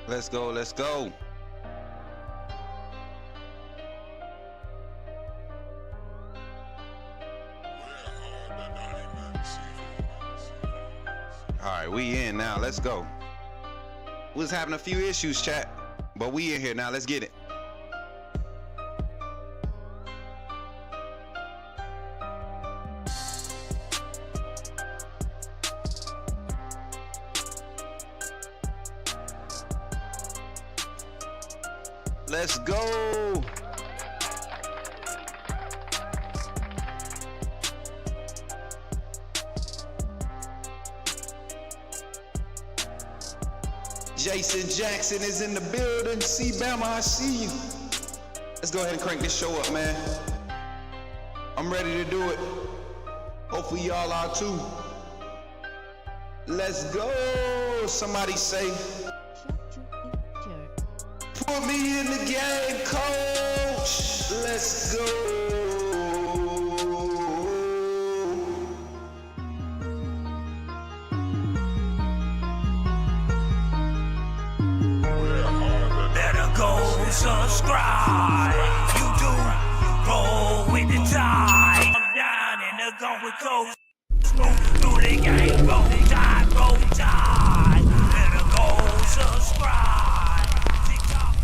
Let's go, let's go. All right, we in now. Let's go. We was having a few issues, chat, but we in here now. Let's get it. Let's go. Jason Jackson is in the building. See Bama, I see you. Let's go ahead and crank this show up, man. I'm ready to do it. Hopefully y'all are too. Let's go. Somebody say, put me in the game, coach. Let's go. Subscribe, you do roll with the tide. I'm down in the gun with coach Smook through the game, roll tide, roll tide. Better go subscribe. TikTok.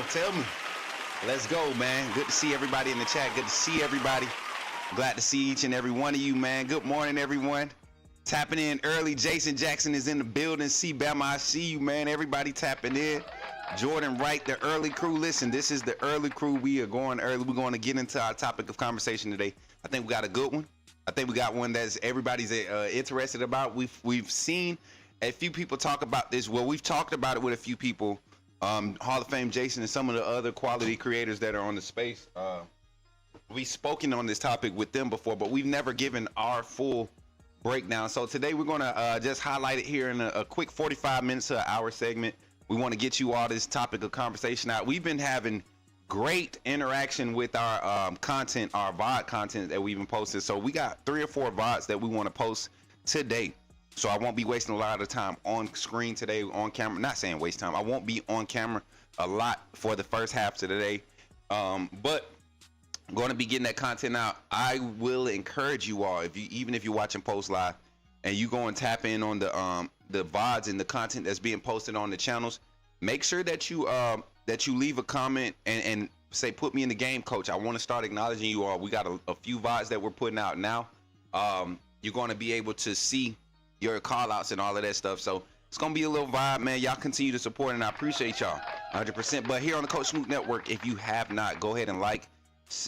Tell me. Let's go, man. Good to see everybody in the chat. Good to see everybody. Glad to see each and every one of you, man. Good morning, everyone. Tapping in early. Jason Jackson is in the building. See Bama, I see you, man. Everybody tapping in. Jordan Wright, the early crew. Listen, this is the early crew. We are going early. We're going to get into our topic of conversation today. I think we got a good one. I think we got one that's everybody's interested about. We've seen a few people talk about this. Well, we've talked about it with a few people. Hall of Fame Jason and some of the other quality creators that are on the space. We've spoken on this topic with them before, but we've never given our full breakdown. So today we're going to just highlight it here in a quick 45 minutes to an hour segment. We want to get you all this topic of conversation out. We've been having great interaction with our content, our VOD content that we've been posted. So we got 3 or 4 VODs that we want to post today. So I won't be wasting a lot of time on screen today, on camera. Not saying waste time. I won't be on camera a lot for the first half of the day. But I'm going to be getting that content out. I will encourage you all, even if you're watching post live and you go and tap in on the VODs and the content that's being posted on the channels, make sure that you leave a comment and say, put me in the game, coach. I want to start acknowledging you all. We got a few VODs that we're putting out now. You're going to be able to see your call outs and all of that stuff. So it's gonna be a little vibe, man. Y'all continue to support and I appreciate y'all 100%. But here on the Coach Smook Network, if you have not, go ahead and like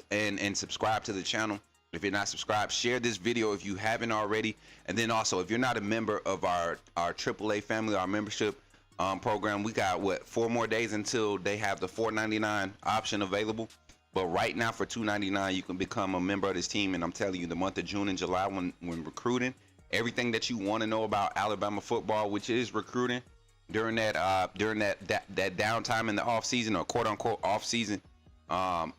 and subscribe to the channel. If you're not subscribed, share this video if you haven't already. And then also, if you're not a member of our AAA family, our membership program, we got 4 more days until they have the $4.99 option available. But right now for $2.99 you can become a member of this team. And I'm telling you, the month of June and July when recruiting, everything that you want to know about Alabama football, which is recruiting during that downtime in the off season, or quote unquote off season, I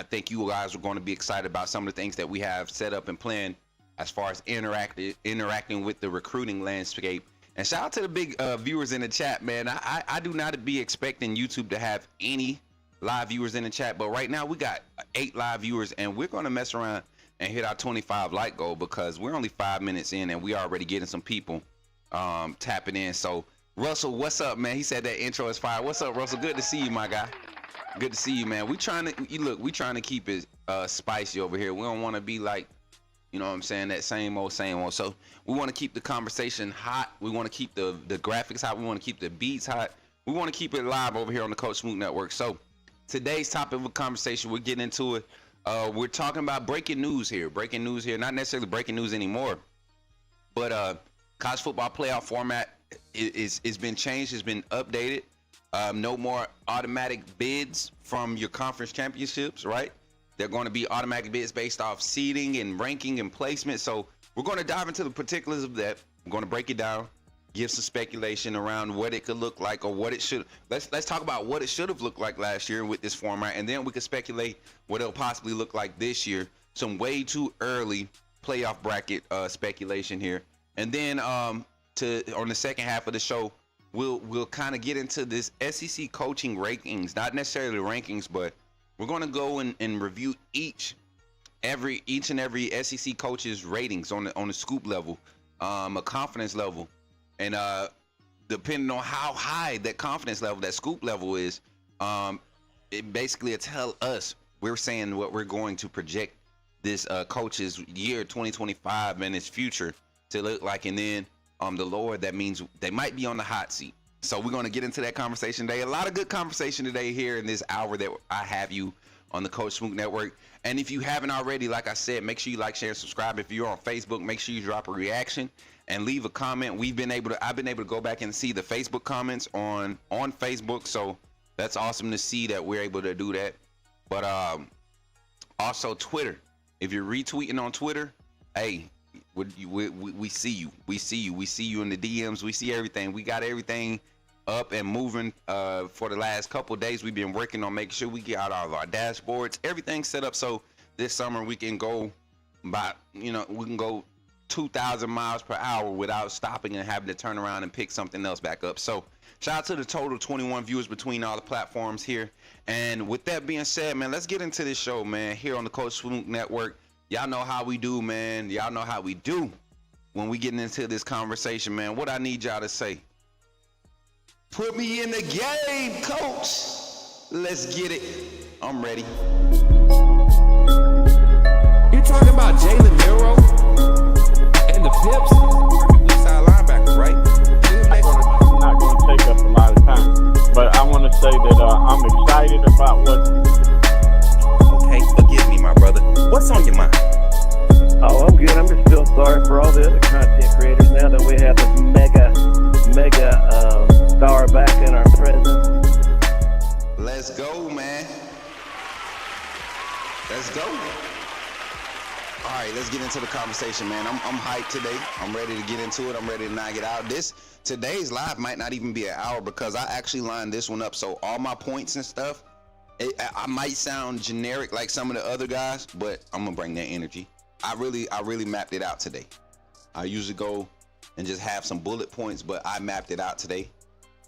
think you guys are going to be excited about some of the things that we have set up and planned as far as interacting with the recruiting landscape. And shout out to the big viewers in the chat, man. I do not be expecting YouTube to have any live viewers in the chat, but right now we got 8 live viewers, and we're going to mess around and hit our 25 like goal because we're only 5 minutes in and we already getting some people tapping in. So Russell, what's up, man? He said that intro is fire. What's up, Russell? Good to see you, my guy. Good to see you, man. We trying to keep it spicy over here. We don't want to be like, you know what I'm saying, that same old. So we want to keep the conversation hot. We want to keep the graphics hot. We want to keep the beats hot. We want to keep it live over here on the Coach Smook Network. So today's topic of conversation, we're getting into it. We're talking about breaking news here. Not necessarily breaking news anymore, but college football playoff format is been changed. It's been updated. No more automatic bids from your conference championships, right? They're going to be automatic bids based off seeding and ranking and placement. So we're going to dive into the particulars of that. We're going to break it down, give some speculation around what it could look like or what it should. Let's talk about what it should have looked like last year with this format, and then we could speculate what it'll possibly look like this year. Some way too early playoff bracket speculation here, and then on the second half of the show, we'll kind of get into this SEC coaching rankings, not necessarily rankings, but we're going to go and review each and every SEC coach's ratings on the scoop level, a confidence level, and depending on how high that confidence level, that scoop level is, it basically will tell us, we're saying what we're going to project this coach's year 2025 and its future to look like, and then the lower, that means they might be on the hot seat. So we're going to get into that conversation today. A lot of good conversation today here in this hour that I have you on the Coach Smook Network. And if you haven't already, like I said, make sure you like, share, and subscribe. If you're on Facebook, make sure you drop a reaction and leave a comment. I've been able to go back and see the Facebook comments on Facebook. So that's awesome to see that we're able to do that. But also Twitter. If you're retweeting on Twitter, hey, we see you. We see you in the DMs. We see everything. We got everything up and moving for the last couple of days. We've been working on making sure we get out all of our dashboards, everything set up so this summer we can go we can go 2,000 miles per hour without stopping and having to turn around and pick something else back up. So shout out to the total 21 viewers between all the platforms here. And with that being said, man, let's get into this show, man, here on the Coach Smook Network. Y'all know how we do, man. Y'all know how we do when we getting into this conversation, man. What I need y'all to say. Put me in the game, coach. Let's get it. I'm ready. You talking about Jalen Miro and the Pips? Perfect weak side linebacker, right? I'm not going to take up a lot of time, but I want to say that I'm excited about what. Okay, forgive me, my brother. What's on your mind? Oh, I'm good. I'm just feel sorry for all the other content creators now that we have this mega star back in our presence. Let's go, man. Let's go. All right, let's get into the conversation, man. I'm hyped today. I'm ready to get into it. I'm ready to knock it out. Today's live might not even be an hour because I actually lined this one up. So all my points and stuff, I might sound generic like some of the other guys, but I'm gonna bring that energy. I really mapped it out today. I usually go and just have some bullet points, but I mapped it out today.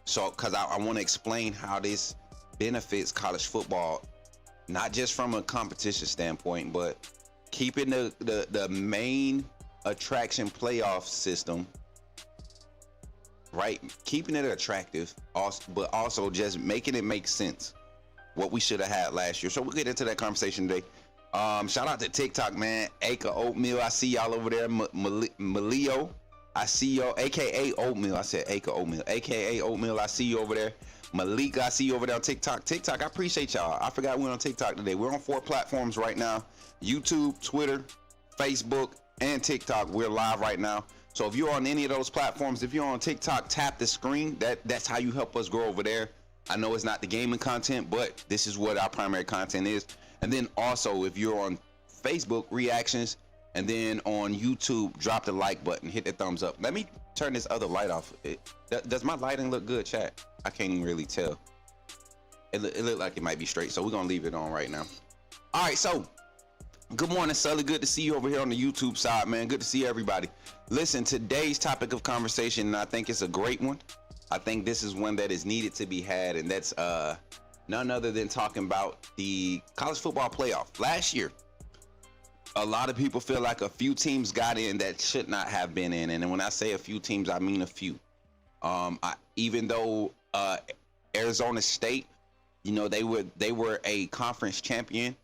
So, cause I want to explain how this benefits college football, not just from a competition standpoint, but keeping the main attraction playoff system, right? Keeping it attractive, but also just making it make sense. What we should have had last year. So we'll get into that conversation today. Shout out to TikTok, man. Acre Oatmeal. I see y'all over there. Malio. I see y'all. AKA Oatmeal. I said Acre Oatmeal. AKA Oatmeal. I see you over there. Malik, I see you over there on TikTok. I appreciate y'all. I forgot we're on TikTok today. We're on 4 platforms right now. YouTube, Twitter, Facebook, and TikTok. We're live right now. So if you're on any of those platforms, if you're on TikTok, tap the screen. That's how you help us grow over there. I know it's not the gaming content, but this is what our primary content is. And then also, if you're on Facebook, reactions, and then on YouTube, drop the like button, hit the thumbs up. Let me turn this other light off. Does my lighting look good, chat? I can't even really tell. It look like it might be straight, so we're gonna leave it on right now. All right, so good morning, Sully. Good to see you over here on the YouTube side, man. Good to see everybody. Listen, today's topic of conversation, and I think it's a great one. I think this is one that is needed to be had, and that's none other than talking about the college football playoff. Last year, a lot of people feel like a few teams got in that should not have been in, and when I say a few teams, I mean a few. Even though Arizona State You know, they were a conference champion.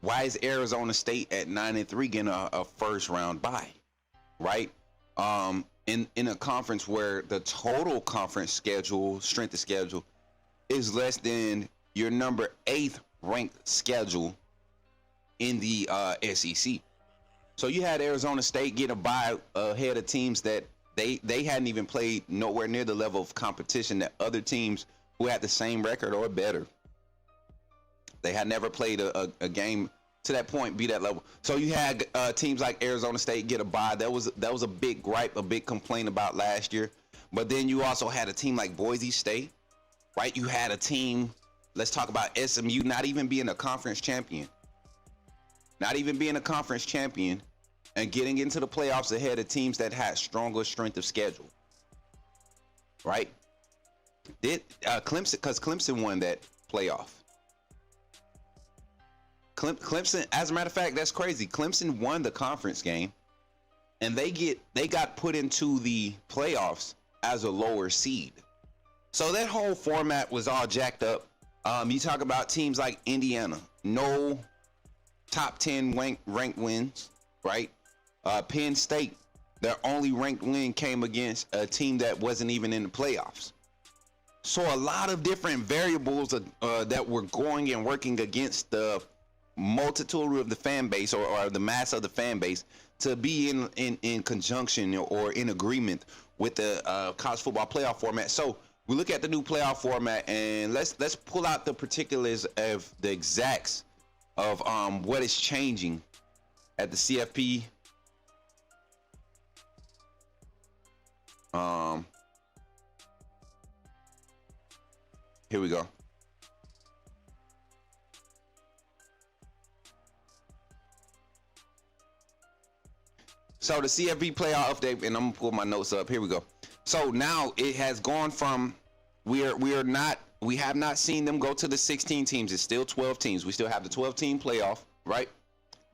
Why is Arizona State at 9-3 getting a first round bye, right? In a conference where the total conference schedule, strength of schedule, is less than your number 8th ranked schedule in the SEC. So you had Arizona State get a bye ahead of teams that they hadn't even played nowhere near the level of competition that other teams who had the same record or better. They had never played a game to that point, be that level. So you had teams like Arizona State get a bye. That was a big gripe, a big complaint about last year. But then you also had a team like Boise State, right? You had a team, let's talk about SMU, not even being a conference champion. Not even being a conference champion and getting into the playoffs ahead of teams that had stronger strength of schedule, right? Clemson, because Clemson won that playoff. Clemson, as a matter of fact, that's crazy. Clemson won the conference game, and they got put into the playoffs as a lower seed. So that whole format was all jacked up. You talk about teams like Indiana, no top 10 ranked wins, right? Penn State, their only ranked win came against a team that wasn't even in the playoffs. So a lot of different variables that were going and working against the multitude of the fan base or the mass of the fan base to be in conjunction or in agreement with the college football playoff format. So we look at the new playoff format, and let's pull out the particulars of the exacts of what is changing at the CFP. Here we go. So the CFP playoff update, and I'm gonna pull my notes up. Here we go. So now it has gone from we have not seen them go to the 16 teams. It's still 12 teams. We still have the 12 team playoff, right?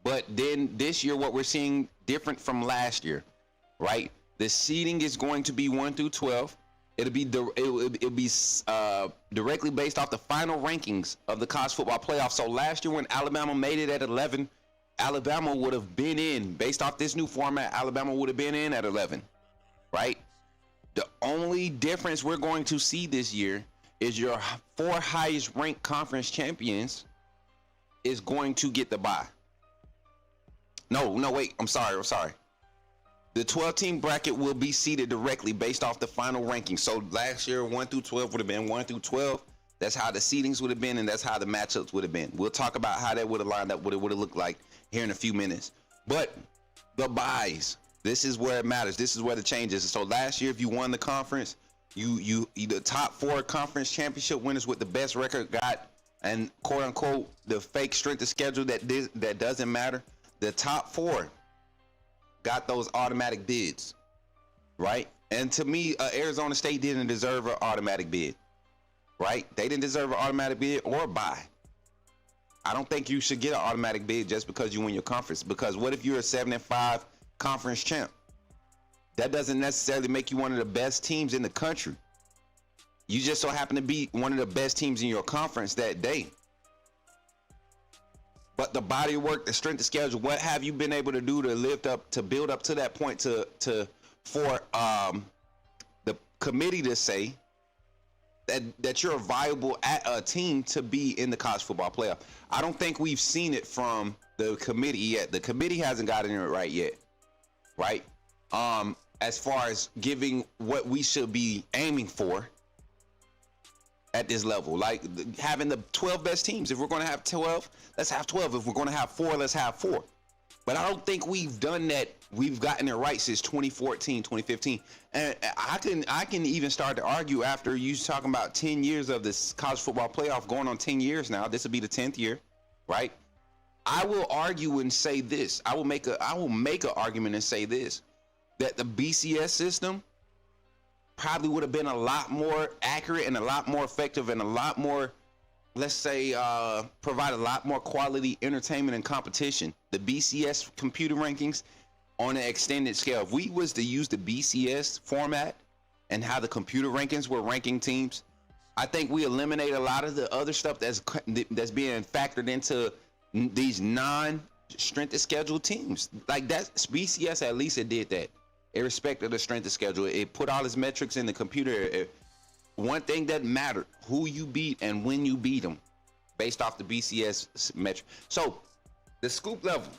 But then this year, what we're seeing different from last year, right? The seeding is going to be 1 through 12. It'll be directly based off the final rankings of the college football playoff. So last year when Alabama made it at 11, Alabama would have been in, based off this new format, Alabama would have been in at 11, right? The only difference we're going to see this year is your 4 highest ranked conference champions is going to get the bye. No, wait, I'm sorry. The 12-team bracket will be seeded directly based off the final ranking. So last year, 1 through 12 would have been 1 through 12. That's how the seedings would have been, and that's how the matchups would have been. We'll talk about how that would have lined up, what it would have looked like here in a few minutes. But the buys, this is where it matters. This is where the change is. So last year, if you won the conference, you the top 4 conference championship winners with the best record got, and quote unquote, the fake strength of schedule that doesn't matter. The top 4 got those automatic bids, right? And to me, Arizona State didn't deserve an automatic bid, right? They didn't deserve an automatic bid or a bye. I don't think you should get an automatic bid just because you win your conference. Because what if you're a 7-5 conference champ? That doesn't necessarily make you one of the best teams in the country. You just so happen to be one of the best teams in your conference that day. But the body of work, the strength of schedule, what have you been able to do to build up to that point for the committee to say that you're a viable team to be in the college football playoff? I don't think we've seen it from the committee yet. The committee hasn't gotten it right yet, right? As far as giving what we should be aiming for at this level, like having the 12 best teams. If we're going to have 12, let's have 12. If we're going to have 4, let's have 4. But I don't think we've done that. We've gotten it right since 2014, 2015. And I can even start to argue after you talking about 10 years of this college football playoff, going on 10 years now. This will be the 10th year, right? I will argue and say this. I will make an argument and say this, that the BCS system probably would have been a lot more accurate and a lot more effective and a lot more, let's say, provide a lot more quality entertainment and competition. The BCS computer rankings on an extended scale. If we was to use the BCS format and how the computer rankings were ranking teams, I think we eliminate a lot of the other stuff that's being factored into these non-strength of schedule teams. Like that's BCS, at least it did that. It respected the strength of schedule. It put all its metrics in the computer. One thing that mattered: who you beat and when you beat them, based off the BCS metric. So the scoop level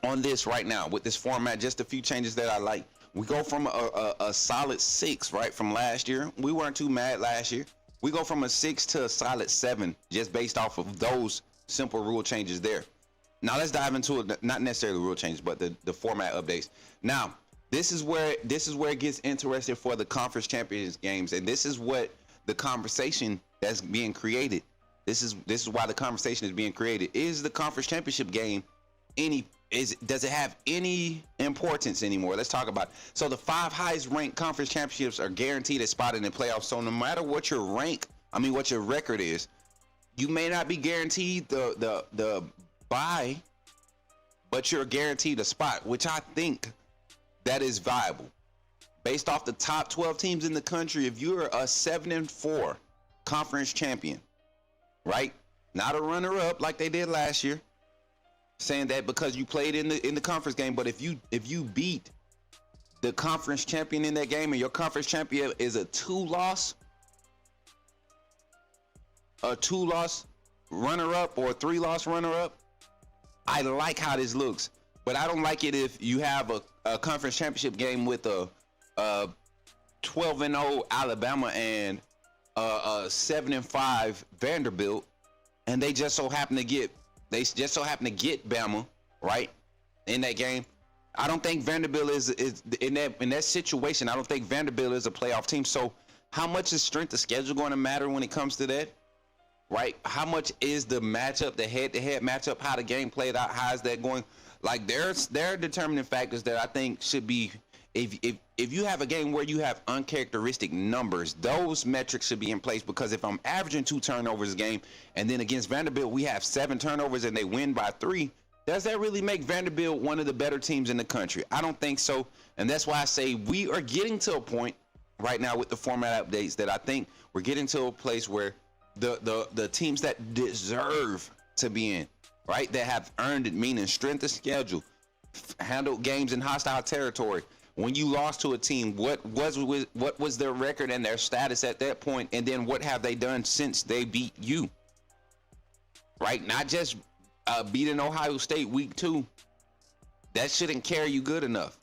on this right now with this format, just a few changes that I like. We go from a solid 6, right, from last year. We weren't too mad last year. We go from a 6 to a solid 7 just based off of those simple rule changes there. Now let's dive into it, not necessarily rule changes, but the format updates. Now, this is where it gets interesting for the conference champions games, and this is what the conversation that's being created. This is why the conversation is being created. Is the conference championship game does it have any importance anymore? Let's talk about it. So the 5 highest ranked conference championships are guaranteed a spot in the playoffs. So no matter what your what your record is, you may not be guaranteed the bye, but you're guaranteed a spot, which I think that is viable. Based off the top 12 teams in the country, if you're a 7-4 conference champion, right? Not a runner-up like they did last year. Saying that because you played in the conference game, but if you beat the conference champion in that game and your conference champion is a 2-loss runner-up or a 3-loss runner-up, I like how this looks. But I don't like it if you have a conference championship game with a 12-0 Alabama and a 7-5 Vanderbilt, and they just so happen to get Bama right in that game. I don't think Vanderbilt is in that situation. I don't think Vanderbilt is a playoff team. So how much is strength of schedule going to matter when it comes to that? Right? How much is the matchup, the head-to-head matchup, how the game played out? How is that going? Like there are determining factors that I think should be. If you have a game where you have uncharacteristic numbers, those metrics should be in place, because if I'm averaging 2 turnovers a game and then against Vanderbilt we have 7 turnovers and they win by 3, does that really make Vanderbilt one of the better teams in the country? I don't think so. And that's why I say we are getting to a point right now with the format updates that I think we're getting to a place where the teams that deserve to be in, right, that have earned it, meaning strength of schedule, handled games in hostile territory. When you lost to a team, what was their record and their status at that point, and then what have they done since they beat you? Right? Not just beating Ohio State week 2. That shouldn't carry you good enough.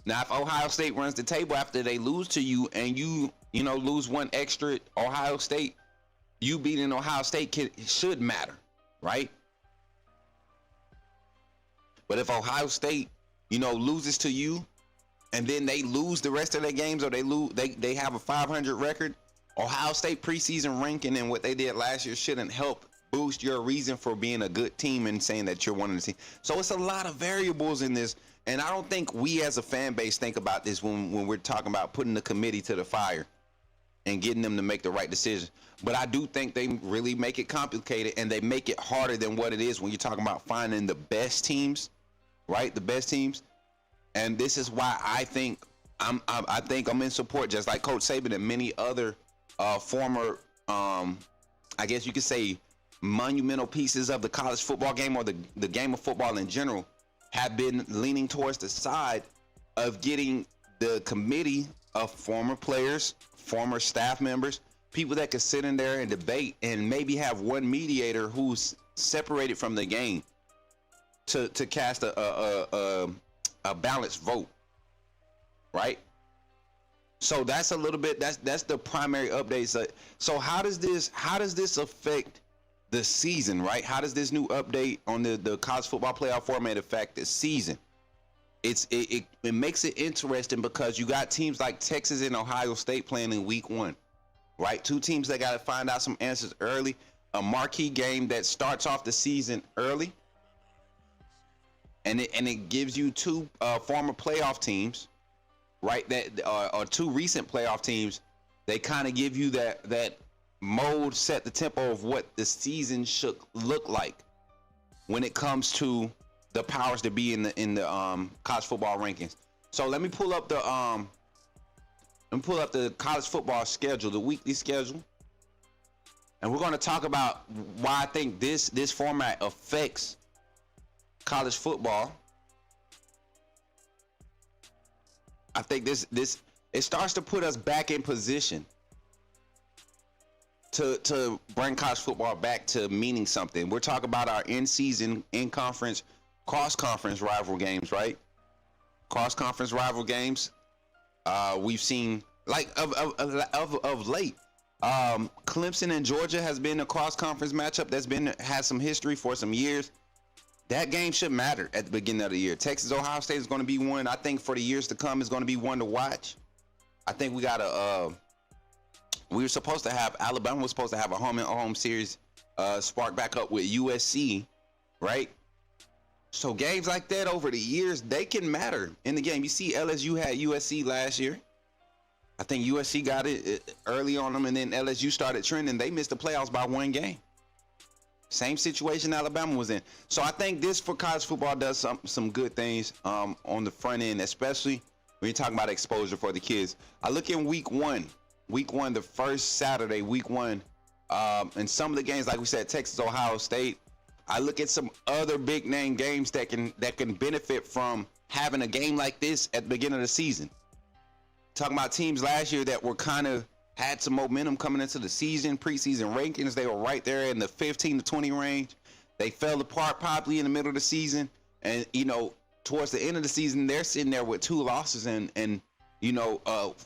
Now, if Ohio State runs the table after they lose to you, and you lose one extra Ohio State, you beating Ohio State should matter, right? But if Ohio State loses to you, and then they lose the rest of their games, or they have a 500 record, Ohio State preseason ranking and what they did last year shouldn't help boost your reason for being a good team and saying that you're one of the teams. So it's a lot of variables in this, and I don't think we as a fan base think about this when we're talking about putting the committee to the fire and getting them to make the right decision. But I do think they really make it complicated, and they make it harder than what it is when you're talking about finding the best teams. Right, the best teams, and this is why I think I'm in support, just like Coach Saban and many other former, I guess you could say, monumental pieces of the college football game or the game of football in general, have been leaning towards the side of getting the committee of former players, former staff members, people that could sit in there and debate, and maybe have one mediator who's separated from the game to cast a balanced vote, right? So that's a little bit, that's the primary updates. So how does this affect the season, right? How does this new update on the college football playoff format affect the season? It makes it interesting because you got teams like Texas and Ohio State playing in week 1, right? 2 teams that got to find out some answers early. A marquee game that starts off the season early. And it gives you 2 former playoff teams, right? That or 2 recent playoff teams. They kind of give you that mode, set the tempo of what the season should look like when it comes to the powers to be in the college football rankings. So let me pull up and pull up the college football schedule, the weekly schedule. And we're going to talk about why I think this format affects college football. I think it starts to put us back in position to bring college football back to meaning something. We're talking about our in-season, in-conference, cross-conference rival games, right? Cross-conference rival games. We've seen, like, of late, Clemson and Georgia has been a cross-conference matchup that's has some history for some years. That game should matter at the beginning of the year. Texas, Ohio State is going to be one. I think for the years to come is going to be one to watch. I think we were supposed to have, Alabama was supposed to have a home series spark back up with USC, right? So games like that over the years, they can matter in the game. You see LSU had USC last year. I think USC got it early on them, and then LSU started trending. They missed the playoffs by one game. Same situation Alabama was in. So I think this for college football does some good things on the front end, especially when you're talking about exposure for the kids. I look in week one, the first Saturday, week one, and some of the games, like we said, Texas, Ohio State. I look at some other big name games that can benefit from having a game like this at the beginning of the season. Talking about teams last year that were kind of had some momentum coming into the season, preseason rankings. They were right there in the 15 to 20 range. They fell apart probably in the middle of the season. And, towards the end of the season, they're sitting there with 2 losses and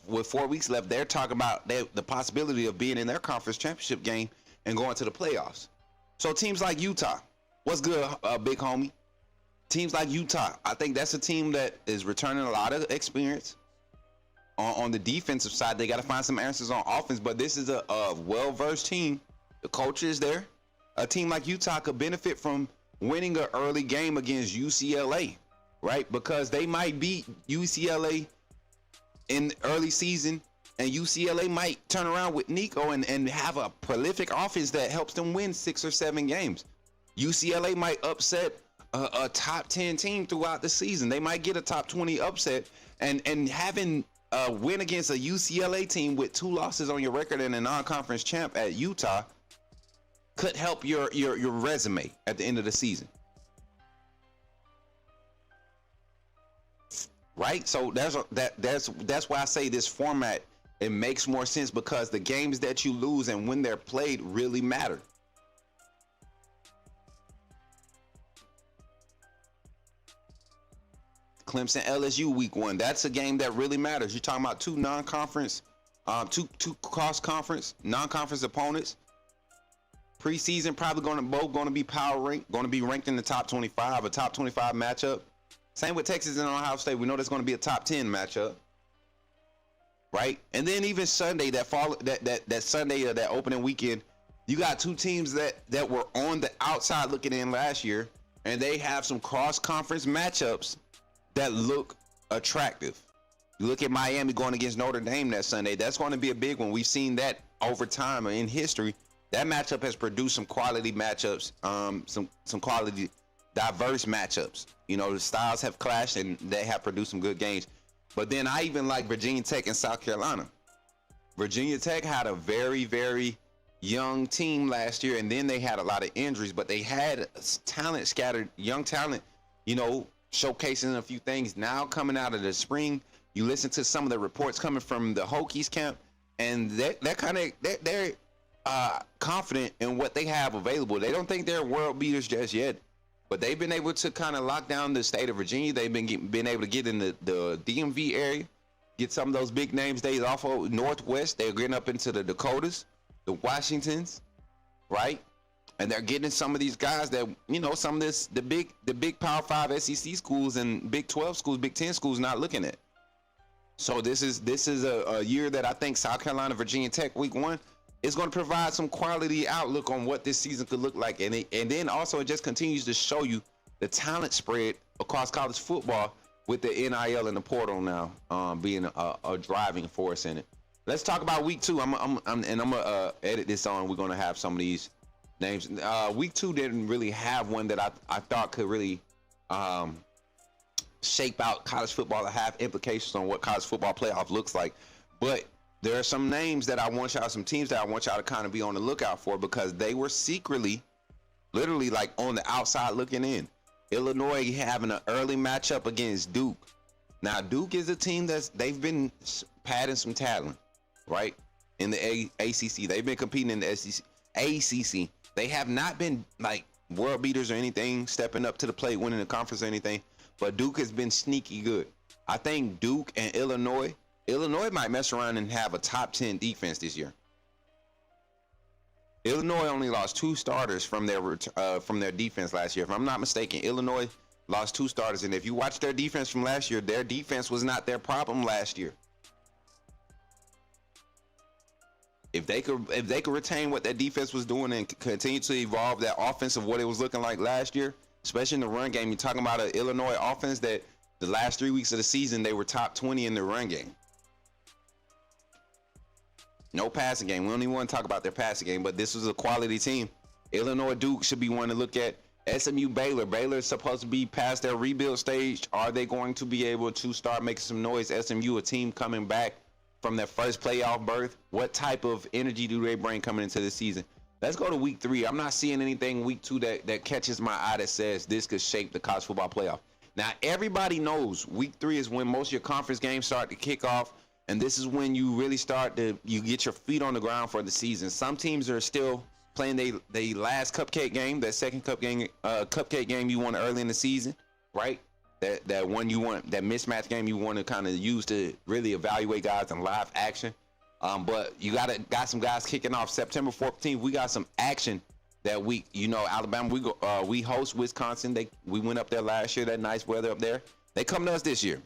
with 4 weeks left, they're talking about the possibility of being in their conference championship game and going to the playoffs. So teams like Utah, what's good, big homie? Teams like Utah, I think that's a team that is returning a lot of experience. On the defensive side, they got to find some answers on offense, but this is a well-versed team. The coach is there. A team like Utah could benefit from winning an early game against UCLA, right? Because they might beat UCLA in early season, and UCLA might turn around with Nico and have a prolific offense that helps them win 6 or 7 games. UCLA might upset a top 10 team throughout the season. They might get a top 20 upset, and having a win against a UCLA team with 2 losses on your record and a non-conference champ at Utah could help your resume at the end of the season. Right? So that's why I say this format, it makes more sense, because the games that you lose and when they're played really matter. Clemson LSU week 1. That's a game that really matters. You're talking about 2 non-conference, two cross-conference, non-conference opponents. Preseason probably both going to be power ranked, going to be ranked in the top 25, a top 25 matchup. Same with Texas and Ohio State. We know there's going to be a top 10 matchup, right? And then even Sunday, that Sunday of that opening weekend, you got 2 teams that were on the outside looking in last year, and they have some cross-conference matchups that look attractive. You look at Miami going against Notre Dame that Sunday. That's going to be a big one. We've seen that over time in history. That matchup has produced some quality matchups, some quality diverse matchups. The styles have clashed and they have produced some good games. But then I even like Virginia Tech and South Carolina. Virginia Tech had a very, very young team last year, and then they had a lot of injuries, but they had talent scattered, young talent, showcasing a few things. Now coming out of the spring, you listen to some of the reports coming from the Hokies camp, and they're confident in what they have available. They don't think they're world beaters just yet, but they've been able to kind of lock down the state of Virginia. They've been able to get in the DMV area, get some of those big names days off of Northwest. They're getting up into the Dakotas, the Washingtons, right? And they're getting some of these guys that, some of the big Power 5 SEC schools and Big 12 schools, Big 10 schools not looking at. So this is a year that I think South Carolina, Virginia Tech week 1 is going to provide some quality outlook on what this season could look like. And then also it just continues to show you the talent spread across college football with the NIL and the portal now being a driving force in it. Let's talk about week 2. I'm gonna edit this on. We're gonna have some of these names. Week 2 didn't really have one that I thought could really shape out college football and have implications on what college football playoff looks like. But there are some names that I want y'all, some teams that I want y'all to kind of be on the lookout for because they were secretly, literally like on the outside looking in. Illinois having an early matchup against Duke. Now, Duke is a team they've been padding some talent, right? In the ACC. They've been competing in the ACC. They have not been like world beaters or anything, stepping up to the plate, winning the conference or anything, but Duke has been sneaky good. I think Duke and Illinois might mess around and have a top 10 defense this year. Illinois only lost 2 starters from their defense last year. If I'm not mistaken, Illinois lost 2 starters, and if you watch their defense from last year, their defense was not their problem last year. If they could retain what that defense was doing and continue to evolve that offense of what it was looking like last year, especially in the run game, you're talking about an Illinois offense that the last 3 weeks of the season they were top 20 in the run game. No passing game. We don't even want to talk about their passing game, but this was a quality team. Illinois Duke should be one to look at. SMU Baylor. Baylor is supposed to be past their rebuild stage. Are they going to be able to start making some noise? SMU, a team coming back from their first playoff berth. What type of energy do they bring coming into the season? Let's go to week 3. I'm not seeing anything week 2 that catches my eye that says this could shape the college football playoff. Now, everybody knows week 3 is when most of your conference games start to kick off. And this is when you really you get your feet on the ground for the season. Some teams are still playing they last cupcake game, that second cupcake game you won early in the season, right? That one you want, that mismatch game you want to kind of use to really evaluate guys in live action. But you got some guys kicking off September 14th. We got some action that week. You know, Alabama, we host Wisconsin. We went up there last year, that nice weather up there. They come to us this year.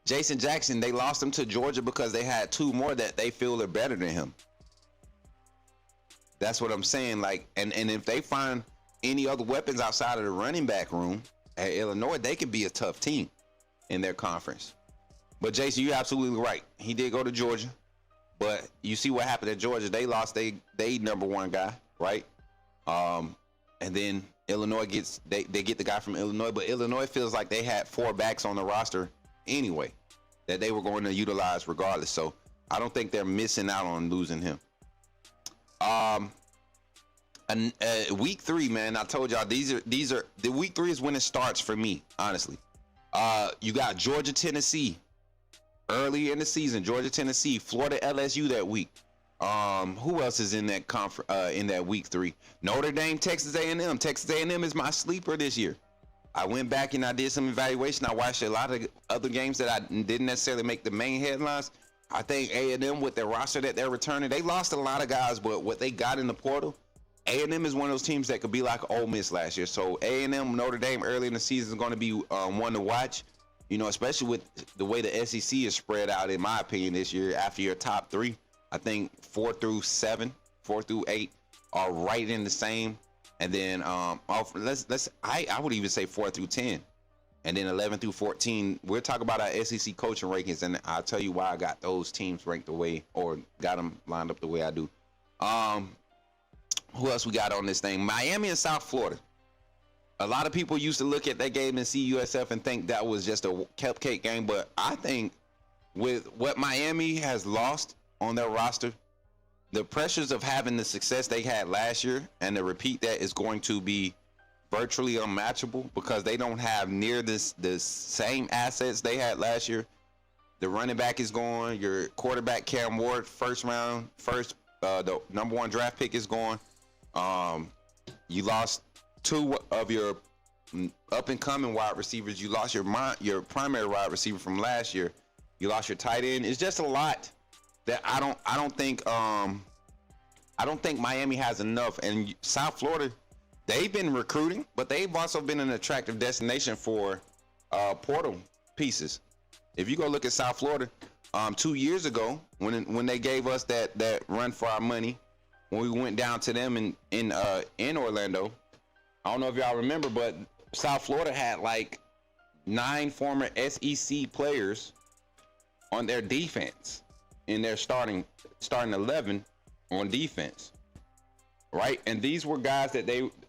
Jason Jackson, they lost him to Georgia because they had 2 more that they feel are better than him. That's what I'm saying. Like, and if they find any other weapons outside of the running back room at Illinois, they could be a tough team in their conference. But Jason, you're absolutely right. He did go to Georgia, but you see what happened at Georgia. They lost they number 1 guy, right? And then Illinois they get the guy from Illinois, but Illinois feels like they had 4 backs on the roster anyway that they were going to utilize regardless. So I don't think they're missing out on losing him. Week 3, man, I told y'all these are the week 3 is when it starts for me, honestly. You got Georgia, Tennessee early in the season, Georgia, Tennessee, Florida, LSU that week. Who else is in that in that week 3? Notre Dame, Texas A&M. Texas A&M is my sleeper this year. I went back and I did some evaluation. I watched a lot of other games that I didn't necessarily make the main headlines. I think A&M with their roster that they're returning, they lost a lot of guys, but what they got in the portal, A&M is one of those teams that could be like Ole Miss last year. So A&M, Notre Dame early in the season is going to be one to watch. You know, especially with the way the SEC is spread out, in my opinion, this year. After your top 3, I think 4 through 7, 4 through 8 are right in the same. And then I would even say 4 through 10, and then 11 through 14. We'll talk about our SEC coaching rankings, and I'll tell you why I got those teams ranked the way, or got them lined up the way I do. Who else we got on this thing? Miami and South Florida. A lot of people used to look at that game in CUSF and think that was just a cupcake game, but I think with what Miami has lost on their roster, the pressures of having the success they had last year and to repeat that is going to be virtually unmatchable because they don't have near the same assets they had last year. The running back is gone. Your quarterback, Cam Ward, the number 1 draft pick is gone. You lost 2 of your up-and-coming wide receivers. You lost your primary wide receiver from last year. You lost your tight end. It's just a lot that I don't think Miami has enough. And South Florida, they've been recruiting, but they've also been an attractive destination for portal pieces. If you go look at South Florida, 2 years ago when they gave us that run for our money, when we went down to them in Orlando, I don't know if y'all remember, but South Florida had like 9 former SEC players on their defense in their starting 11 on defense, right? And these were guys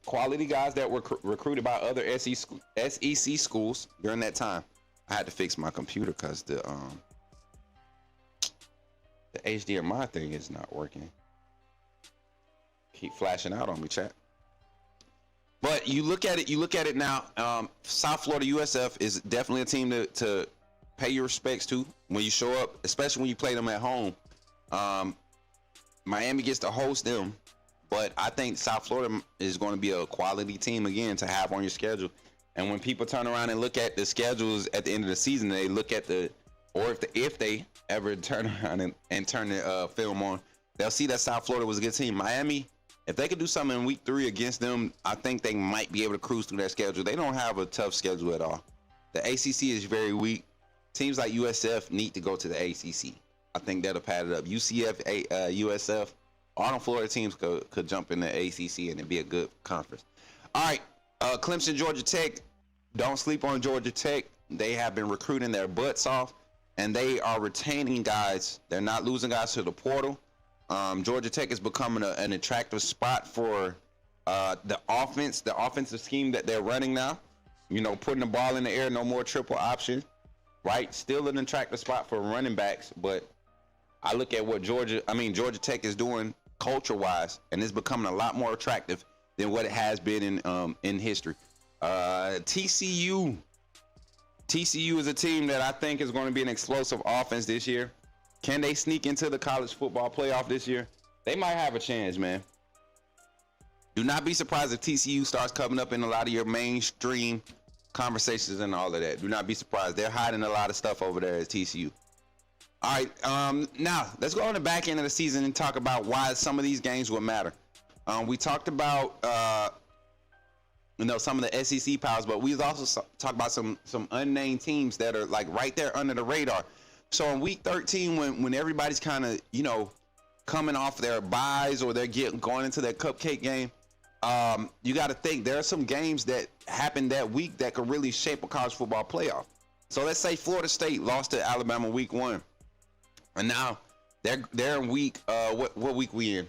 quality guys that were recruited by other SEC schools during that time. I had to fix my computer because the HDMI thing is not working. Keep flashing out on me, chat. But you look at it now. South Florida USF is definitely a team to pay your respects to when you show up, especially when you play them at home. Miami gets to host them, but I think South Florida is going to be a quality team again to have on your schedule. And when people turn around and look at the schedules at the end of the season, they look at if they ever turn around and turn the film on, they'll see that South Florida was a good team. Miami, if they could do something in week 3 against them, I think they might be able to cruise through their schedule. They don't have a tough schedule at all. The ACC is very weak. Teams like USF need to go to the ACC. I think that'll pad it up. UCF, USF, all the Florida teams could jump in the ACC and it'd be a good conference. All right, Clemson, Georgia Tech. Don't sleep on Georgia Tech. They have been recruiting their butts off, and they are retaining guys. They're not losing guys to the portal. Georgia Tech is becoming an attractive spot for the offensive scheme that they're running now. You know, putting the ball in the air, no more triple option, right? Still an attractive spot for running backs, but I look at what Georgia Tech is doing culture-wise, and it's becoming a lot more attractive than what it has been in history. TCU is a team that I think is going to be an explosive offense this year. Can they sneak into the college football playoff this year? They might have a chance, man. Do not be surprised if TCU starts coming up in a lot of your mainstream conversations and all of that. Do not be surprised. They're hiding a lot of stuff over there at TCU. All right, now let's go on the back end of the season and talk about why some of these games will matter. We talked about some of the SEC pals, but we've also talked about some unnamed teams that are like right there under the radar. So in week 13, when everybody's kind of, coming off their buys or they're going into their cupcake game, you got to think there are some games that happened that week that could really shape a college football playoff. So let's say Florida State lost to Alabama week 1, and now they're in week what week we in?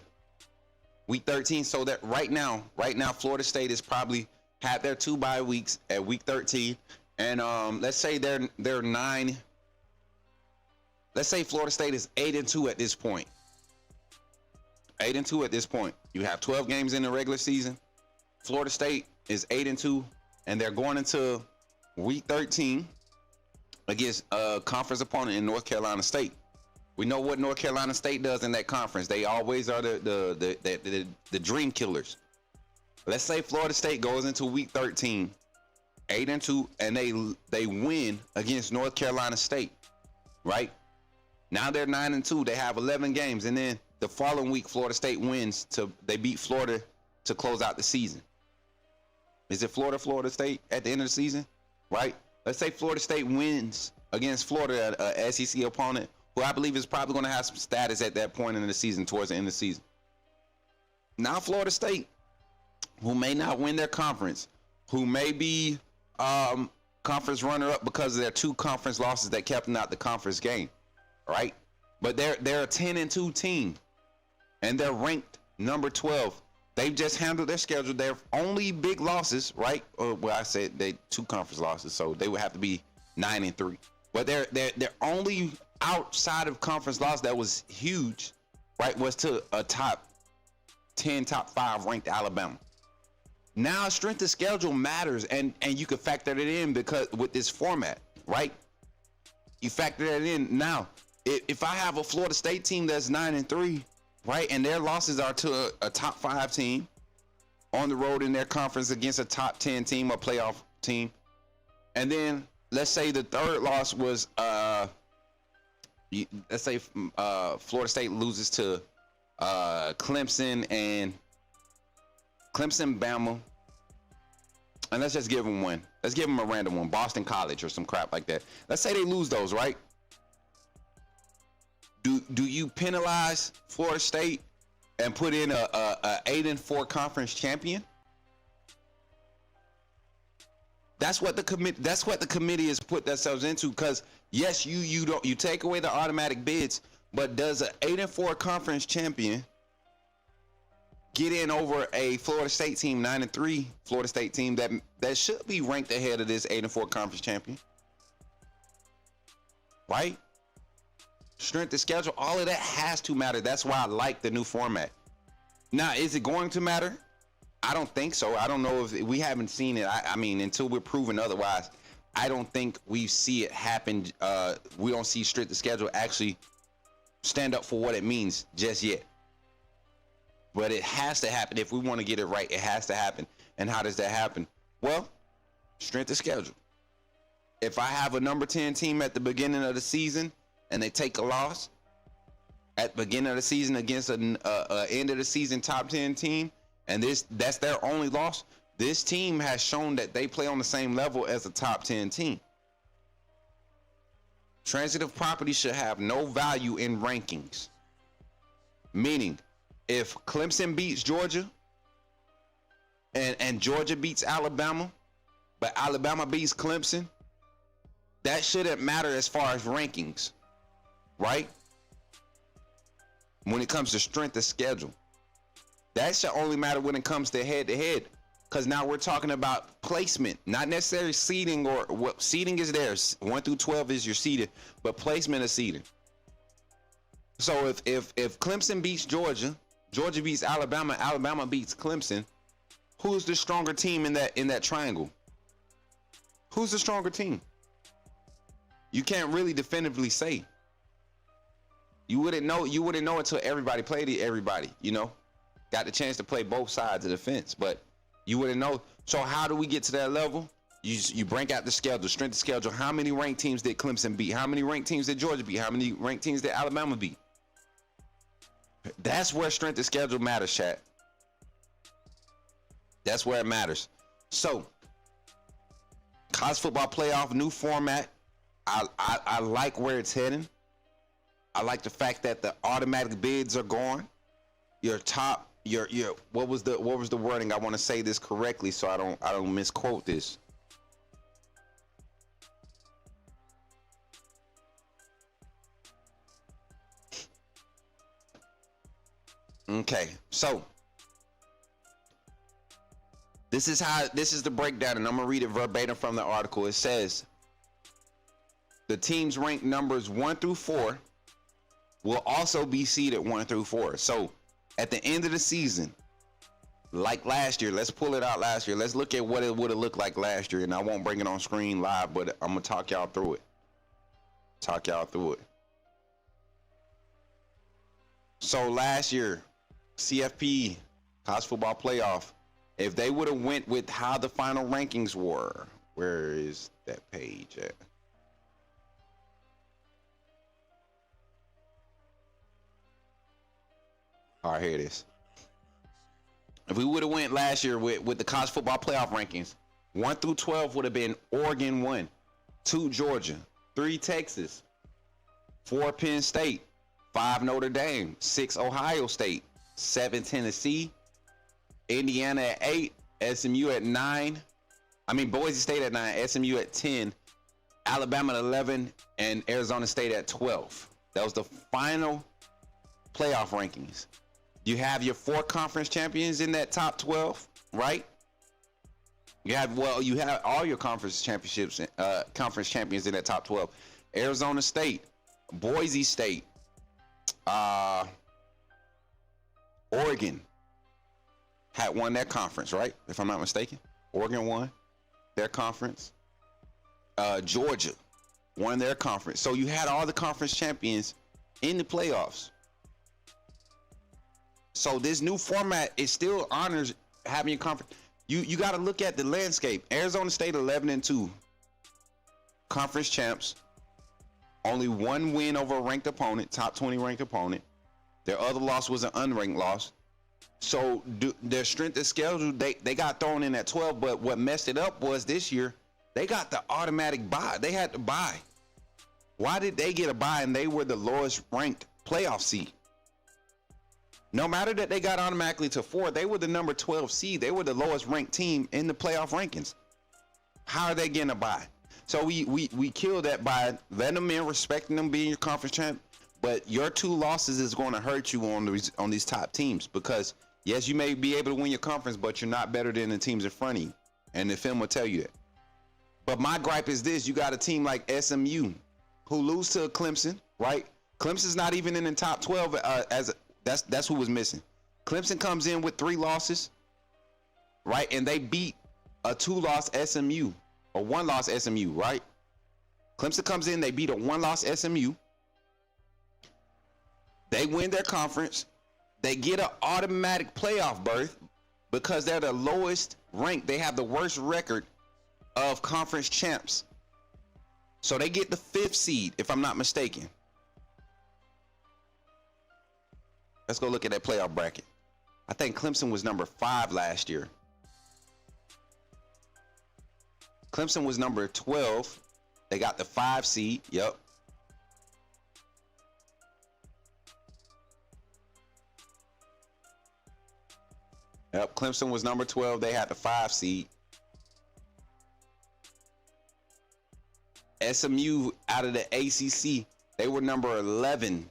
Week 13. So that right now Florida State is probably had their 2 bye weeks at week 13, and let's say they're 9. Let's say Florida State is 8-2 at this point. 8-2 at this point. You have 12 games in the regular season. Florida State is 8-2, and they're going into week 13 against a conference opponent in North Carolina State. We know what North Carolina State does in that conference. They always are the dream killers. Let's say Florida State goes into week 13 8-2, and they win against North Carolina State, right? Now they're 9-2. They have 11 games, and then the following week Florida State wins they beat Florida to close out the season. Is it Florida State at the end of the season, right? Let's say Florida State wins against Florida, a SEC opponent, who I believe is probably going to have some status at that point in the season, towards the end of the season. Now Florida State, who may not win their conference, who may be conference runner-up because of their 2 conference losses that kept them out the conference game, right? But they're a 10-2 team, and they're ranked number 12. They've just handled their schedule. Their only big losses, right? Well, I said they 2 conference losses, so they would have to be 9-3. But their only outside of conference loss that was huge, right, was to a top 10, top 5 ranked Alabama. Now strength of schedule matters, and you can factor it in because with this format, right? You factor that in. Now, if I have a Florida State team that's 9-3, right, and their losses are to a top 5 team on the road in their conference against a top 10 team or playoff team, and then let's say the third loss was let's say Florida State loses to Clemson, Bama, and let's just give them one. Let's give them a random one, Boston College or some crap like that. Let's say they lose those, right? Do you penalize Florida State and put in a 8-4 conference champion? That's what the committee has put themselves into. Because yes, you take away the automatic bids, but does an 8-4 conference champion get in over a Florida State team, 9-3 Florida State team that should be ranked ahead of this 8-4 conference champion? right? Strength of schedule, all of that has to matter. That's why I like the new format. Now, is it going to matter? I don't think so. I don't know if we haven't seen it. I mean, until we're proven otherwise, I don't think we see it happen. We don't see strength of schedule actually stand up for what it means just yet. But it has to happen if we want to get it right. It has to happen. And how does that happen? Well, strength of schedule. If I have a number 10 team at the beginning of the season and they take a loss at the beginning of the season against an end of the season top 10 team, and that's their only loss, this team has shown that they play on the same level as a top 10 team. Transitive property should have no value in rankings. Meaning, if Clemson beats Georgia and Georgia beats Alabama, but Alabama beats Clemson, that shouldn't matter as far as rankings, right? When it comes to strength of schedule. That should only matter when it comes to head-to-head, because now we're talking about placement, not necessarily seeding, or what seeding is there. 1 through 12 is your seeding, but placement is seeding. So if Clemson beats Georgia, Georgia beats Alabama, Alabama beats Clemson, who's the stronger team in that triangle? Who's the stronger team? You can't really definitively say. You wouldn't know until everybody played it, everybody, you know? Got the chance to play both sides of the fence, but you wouldn't know. So how do we get to that level? You break out the schedule, strength of schedule. How many ranked teams did Clemson beat? How many ranked teams did Georgia beat? How many ranked teams did Alabama beat? That's where strength of schedule matters, chat. That's where it matters. So, college football playoff, new format. I like where it's heading. I like the fact that the automatic bids are gone. Your top, your what was the wording? I want to say this correctly so I don't misquote this. Okay, so this is the breakdown, and I'm gonna read it verbatim from the article. It says the teams ranked numbers 1 through 4 will also be seeded 1 through 4. So at the end of the season, like last year, let's pull it out last year. Let's look at what it would have looked like last year, and I won't bring it on screen live, but I'm gonna talk y'all through it. So last year, CFP, college football playoff, if they would have went with how the final rankings were, where is that page at? All right, here it is. If we would have went last year with the college football playoff rankings, 1 through 12 would have been Oregon 1, 2 Georgia, 3 Texas, 4 Penn State, 5 Notre Dame, 6 Ohio State, 7 Tennessee, Indiana at 8, SMU at 9. Boise State at 9, SMU at 10, Alabama at 11, and Arizona State at 12. That was the final playoff rankings. You have your 4 conference champions in that top 12, right? You have all your conference champions in that top 12. Arizona State, Boise State, Oregon had won their conference, right? If I'm not mistaken, Oregon won their conference. Georgia won their conference. So you had all the conference champions in the playoffs. So this new format, it still honors having a conference. You got to look at the landscape. Arizona State 11-2, conference champs. Only 1 win over a ranked opponent, top 20 ranked opponent. Their other loss was an unranked loss. So their strength of schedule, they got thrown in at 12. But what messed it up was this year they got the automatic bye. They had to bye. Why did they get a bye and they were the lowest ranked playoff seed? No matter that they got automatically to 4, they were the number 12 seed. They were the lowest ranked team in the playoff rankings. How are they getting a bye? So we killed that by letting them in, respecting them being your conference champ. But your 2 losses is going to hurt you on these top teams, because yes, you may be able to win your conference, but you're not better than the teams in front of you. And the film will tell you that. But my gripe is this: you got a team like SMU who lose to Clemson, right? Clemson's not even in the top 12 that's who was missing. Clemson comes in with 3 losses, right? And they beat a 2-loss SMU, a 1-loss SMU, right? Clemson comes in, they beat a 1-loss SMU. They win their conference. They get an automatic playoff berth because they're the lowest ranked. They have the worst record of conference champs. So they get the 5th seed, if I'm not mistaken. Let's go look at that playoff bracket. I think Clemson was number 5 last year. Clemson was number 12. They got the 5 seed. Yep. Yep. Clemson was number 12. They had the 5 seed. SMU out of the ACC, they were number 11.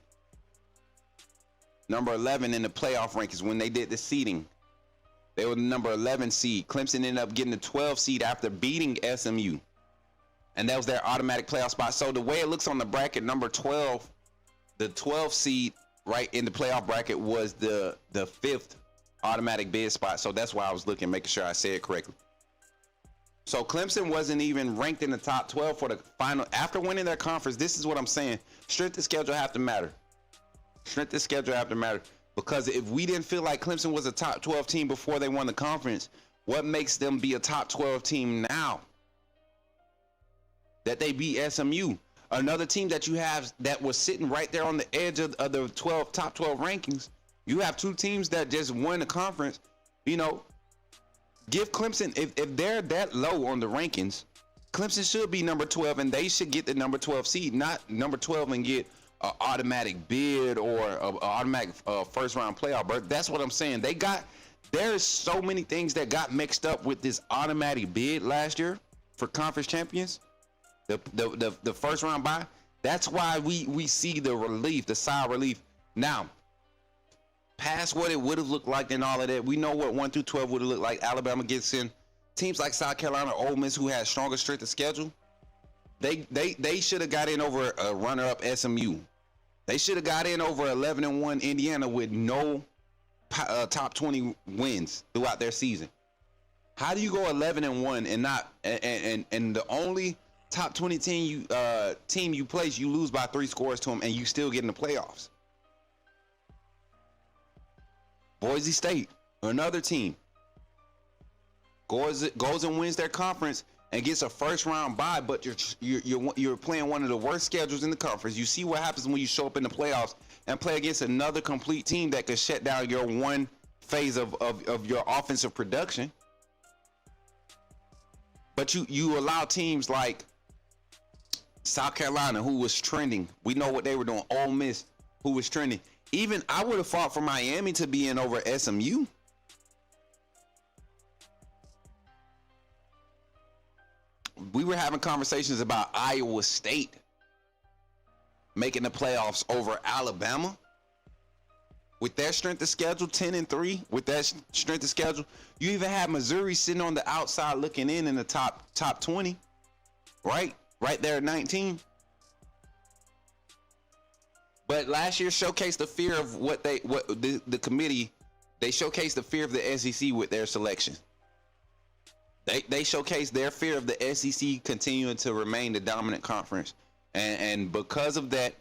Number 11 in the playoff rankings when they did the seeding. They were the number 11 seed. Clemson ended up getting the 12 seed after beating SMU. And that was their automatic playoff spot. So the way it looks on the bracket, number 12, the 12 seed right in the playoff bracket was the 5th automatic bid spot. So that's why I was looking, making sure I said it correctly. So Clemson wasn't even ranked in the top 12 for the final. After winning their conference, this is what I'm saying. Strength of schedule have to matter. Strength of schedule have to matter. Because if we didn't feel like Clemson was a top 12 team before they won the conference, what makes them be a top 12 team now? That they beat SMU. Another team that you have that was sitting right there on the edge of the top 12 rankings. You have 2 teams that just won the conference. You know, give Clemson, if they're that low on the rankings, Clemson should be number 12 and they should get the number 12 seed, not number 12 and get an automatic bid or an automatic first round playoff berth. That's what I'm saying. There's so many things that got mixed up with this automatic bid last year for conference champions. The first round bye. That's why we see the relief, the sigh of relief. Now, past what it would have looked like and all of that, we know what 1 through 12 would have looked like. Alabama gets in. Teams like South Carolina, Ole Miss, who had stronger strength of schedule, they should have got in over a runner-up SMU. They should have got in over 11-1 Indiana with no top 20 wins throughout their season. How do you go 11-1 and not and the only top 20 team you place, you lose by 3 scores to them and you still get in the playoffs? Boise State, another team, goes and wins their conference and gets a first round bye, but you're playing one of the worst schedules in the conference. You see what happens when you show up in the playoffs and play against another complete team that could shut down your one phase of your offensive production. But you allow teams like South Carolina, who was trending. We know what they were doing. Ole Miss, who was trending. Even I would have fought for Miami to be in over SMU. We were having conversations about Iowa State making the playoffs over Alabama. With their strength of schedule, 10-3, with that strength of schedule, you even had Missouri sitting on the outside looking in the top 20, right there at 19. But last year showcased the fear of what the committee, they showcased the fear of the SEC with their selection. They showcased their fear of the SEC continuing to remain the dominant conference, and because of that,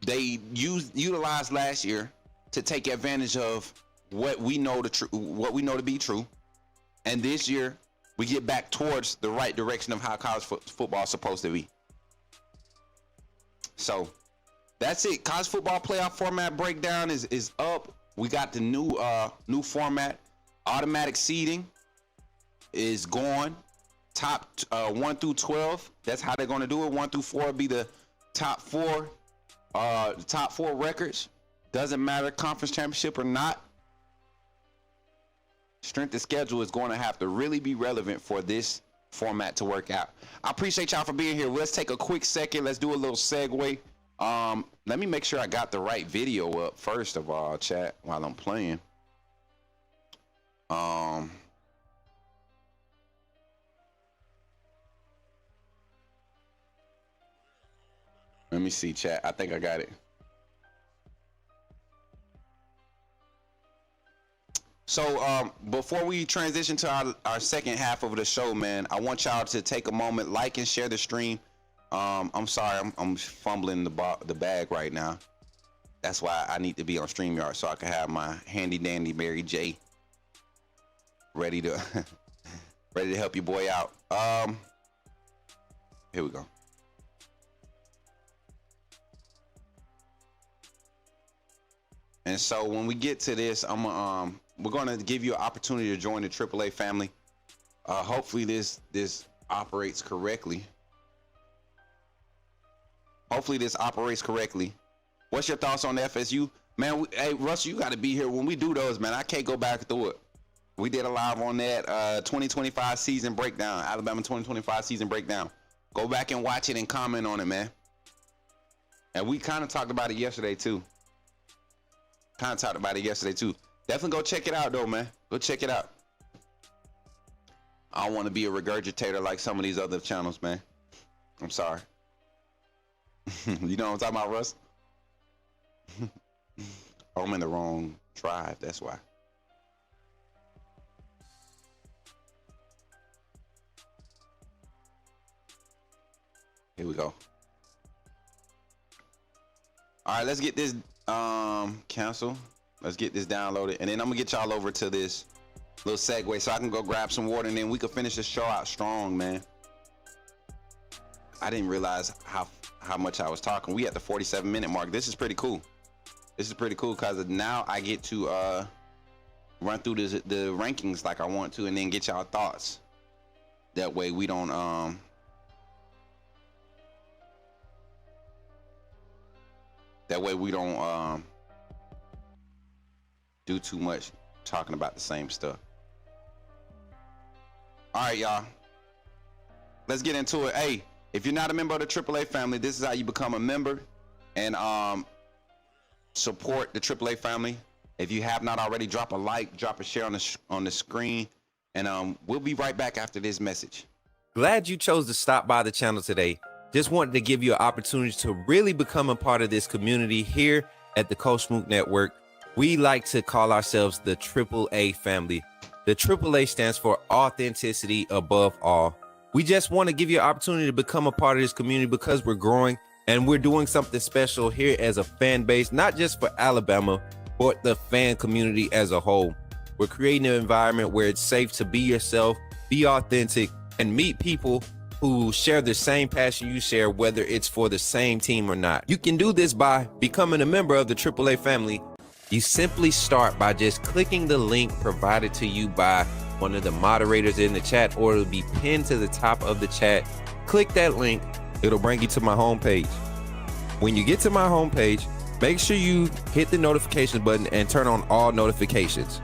they utilized last year to take advantage of what we know to be true, and this year we get back towards the right direction of how college football is supposed to be. So that's it. College football playoff format breakdown is up. We got the new format. Automatic seeding is gone. Top 1 through 12. That's how they're going to do it. 1 through 4 will be the top 4. The top 4 records. Doesn't matter conference championship or not. Strength of schedule is going to have to really be relevant for this format to work out. I appreciate y'all for being here. Let's take a quick second. Let's do a little segue. Let me make sure I got the right video up first of all, chat, while I'm playing. Let me see, chat. I think I got it. So before we transition to our second half of the show, man, I want y'all to take a moment, like and share the stream. I'm sorry, I'm fumbling the bag right now. That's why I need to be on StreamYard so I can have my handy dandy Mary J ready to help your boy out. Here we go. And so when we get to this, we're gonna give you an opportunity to join the AAA family. Hopefully this operates correctly. What's your thoughts on the FSU? Man, hey, Russell, you got to be here when we do those, man. I can't go back through it. We did a live on that 2025 season breakdown, Alabama 2025 season breakdown. Go back and watch it and comment on it, man. And we kind of talked about it yesterday, too. Definitely go check it out, though, man. Go check it out. I don't want to be a regurgitator like some of these other channels, man. I'm sorry. You know what I'm talking about, Russ? I'm in the wrong tribe, that's why. Here we go. All right, let's get this cancel. Let's get this downloaded, and then I'm gonna get y'all over to this little segue so I can go grab some water, and then we can finish the show out strong, man. I didn't realize how much I was talking. We at the 47-minute mark. This is pretty cool. Because now I get to run through the rankings like I want to, and then get y'all thoughts. That way we don't do too much talking about the same stuff. All right, y'all. Let's get into it. Hey, if you're not a member of the AAA family, this is how you become a member and support the AAA family. If you have not already, drop a like, drop a share on the screen, and we'll be right back after this message. Glad you chose to stop by the channel today. Just wanted to give you an opportunity to really become a part of this community here at the Coach Smook Network. We like to call ourselves the AAA family. The AAA stands for authenticity above all. We just want to give you an opportunity to become a part of this community because we're growing and we're doing something special here as a fan base, not just for Alabama, but the fan community as a whole. We're creating an environment where it's safe to be yourself, be authentic, and meet people who share the same passion you share, whether it's for the same team or not. You can do this by becoming a member of the AAA family. You simply start by just clicking the link provided to you by one of the moderators in the chat, or it'll be pinned to the top of the chat. Click that link. It'll bring you to my homepage. When you get to my homepage, make sure you hit the notifications button and turn on all notifications.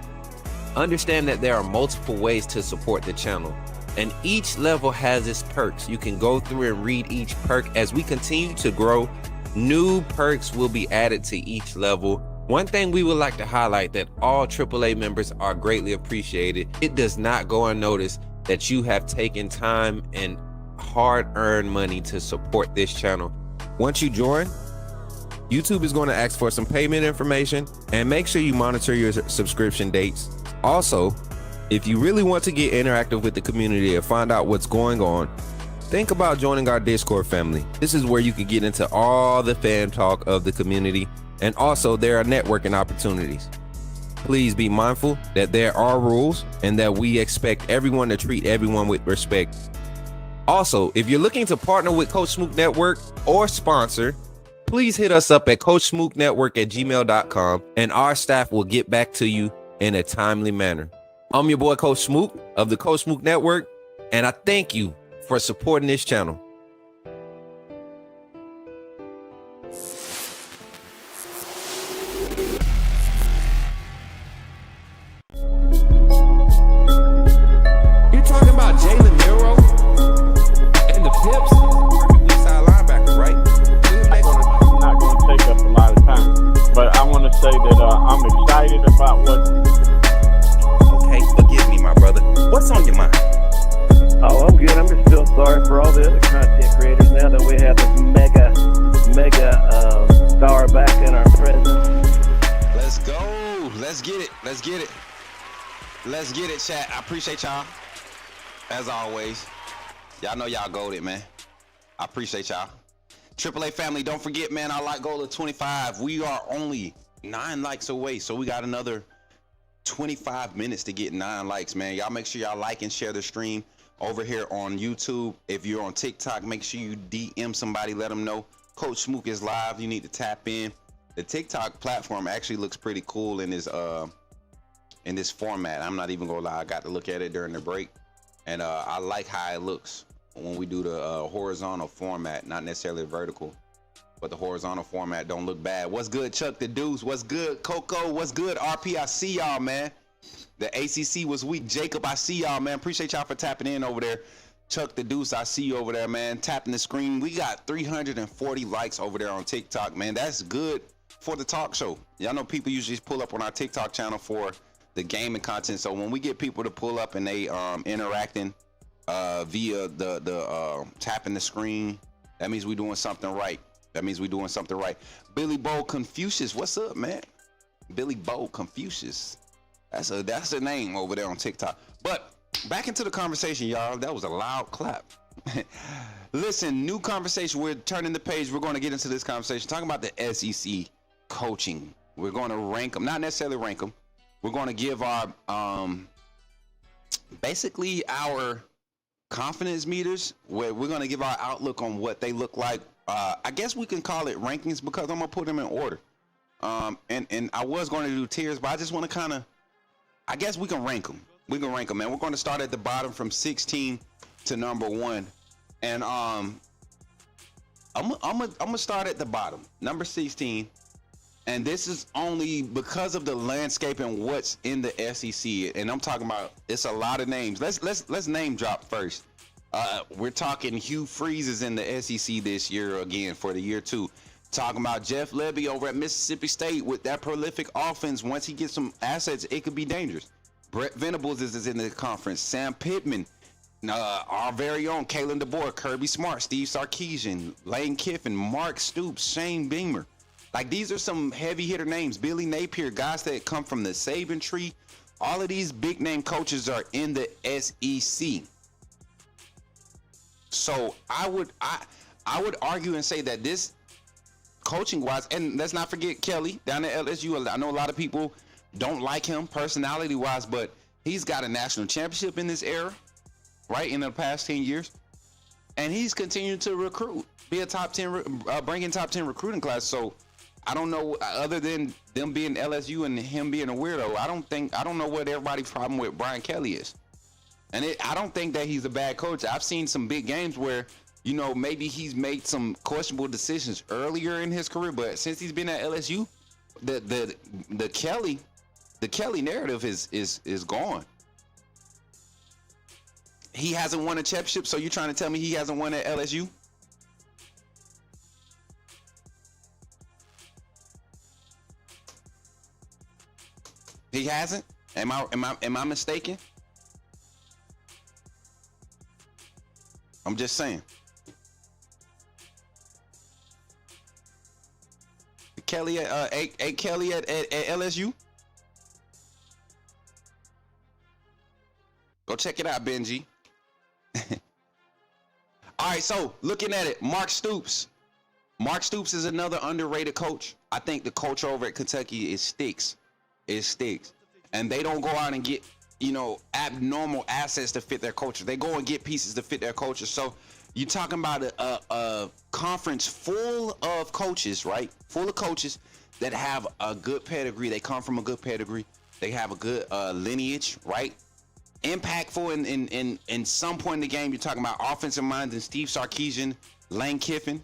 Understand that there are multiple ways to support the channel, and each level has its perks. You can go through and read each perk. As we continue to grow, new perks will be added to each level. One thing we would like to highlight that all AAA members are greatly appreciated. It does not go unnoticed that you have taken time and hard-earned money to support this channel. Once you join, YouTube is going to ask for some payment information, and make sure you monitor your subscription dates. Also, if you really want to get interactive with the community and find out what's going on, think about joining our Discord family. This is where you can get into all the fan talk of the community, and also there are networking opportunities. Please be mindful that there are rules and that we expect everyone to treat everyone with respect. Also, if you're looking to partner with Coach Smook Network or sponsor, please hit us up at coachsmooknetwork@gmail.com, and our staff will get back to you in a timely manner. I'm your boy Coach Smook of the Coach Smook Network, and I thank you for supporting this channel. You're talking about Jalen Nero and the Pips? Perfect weak side linebacker, right? I'm not going to take up a lot of time, but I want to say that I'm excited about what. Okay, forgive me, my brother. What's on your mind? Oh, I'm good. I'm just still sorry for all the other content Let's get it. Let's get it, chat. I appreciate y'all. As always. Y'all know y'all goated, man. I appreciate y'all. AAA family, don't forget, man, our like goal of 25. We are only 9 likes away, so we got another 25 minutes to get 9 likes, man. Y'all make sure y'all like and share the stream over here on YouTube. If you're on TikTok, make sure you DM somebody, let them know Coach Smook is live. You need to tap in. The TikTok platform actually looks pretty cool in this format. I'm not even gonna lie, I got to look at it during the break, and I like how it looks when we do the horizontal format, not necessarily vertical, but the horizontal format don't look bad. What's good, Chuck the Deuce? What's good, Coco? What's good, RP? I see y'all, man. The ACC was weak. Jacob, I see y'all, man. Appreciate y'all for tapping in over there. Chuck the Deuce, I see you over there, man. Tapping the screen. We got 340 likes over there on TikTok, man. That's good for the talk show. Y'all know people usually just pull up on our TikTok channel for the gaming content. So when we get people to pull up and they interacting via the tapping the screen, that means we're doing something right. That means we're doing something right. Billy Bo Confucius, what's up, man? Billy Bo Confucius. That's the name over there on TikTok. But back into the conversation, y'all. That was a loud clap. Listen, new conversation. We're turning the page. We're going to get into this conversation talking about the SEC coaching. We're going to rank them, not necessarily rank them. We're going to give our basically our confidence meters, where we're going to give our outlook on what they look like. I guess we can call it rankings because I'm going to put them in order. And I was going to do tiers, but I just want to kind of, I guess we can rank them. We can rank them, man. We're going to start at the bottom from 16 to number 1. And I'm gonna start at the bottom, number 16. And this is only because of the landscape and what's in the SEC. And I'm talking about, it's a lot of names. Let's name drop first. We're talking Hugh Freeze is in the SEC this year again for the year 2. Talking about Jeff Lebby over at Mississippi State with that prolific offense. Once he gets some assets, it could be dangerous. Brett Venables is in the conference. Sam Pittman, our very own Kalen DeBoer, Kirby Smart, Steve Sarkisian, Lane Kiffin, Mark Stoops, Shane Beamer. Like, these are some heavy hitter names. Billy Napier, guys that come from the Saban tree. All of these big name coaches are in the SEC. So I would argue and say that this coaching wise, and let's not forget Kelly down at LSU. I know a lot of people don't like him personality wise, but he's got a national championship in this era, right, in the past 10 years. And he's continued to recruit, be a top 10, bring in top 10 recruiting class. So I don't know, other than them being LSU and him being a weirdo, I don't know what everybody's problem with Brian Kelly is. And I don't think that he's a bad coach. I've seen some big games where, you know, maybe he's made some questionable decisions earlier in his career, but since he's been at LSU, the Kelly narrative is gone. He hasn't won a championship, so you're trying to tell me he hasn't won at LSU? He hasn't? Am I mistaken? I'm just saying. Kelly Kelly at LSU? Go check it out, Benji. All right, so looking at it, Mark Stoops. Mark Stoops is another underrated coach. I think the culture over at Kentucky sticks. It sticks. And they don't go out and get, you know, abnormal assets to fit their culture. They go and get pieces to fit their culture. So you're talking about a conference full of coaches, right? Full of coaches that have a good pedigree. They come from a good pedigree. They have a good lineage, right? Impactful in some point in the game. You're talking about offensive minds and Steve Sarkisian, Lane Kiffin.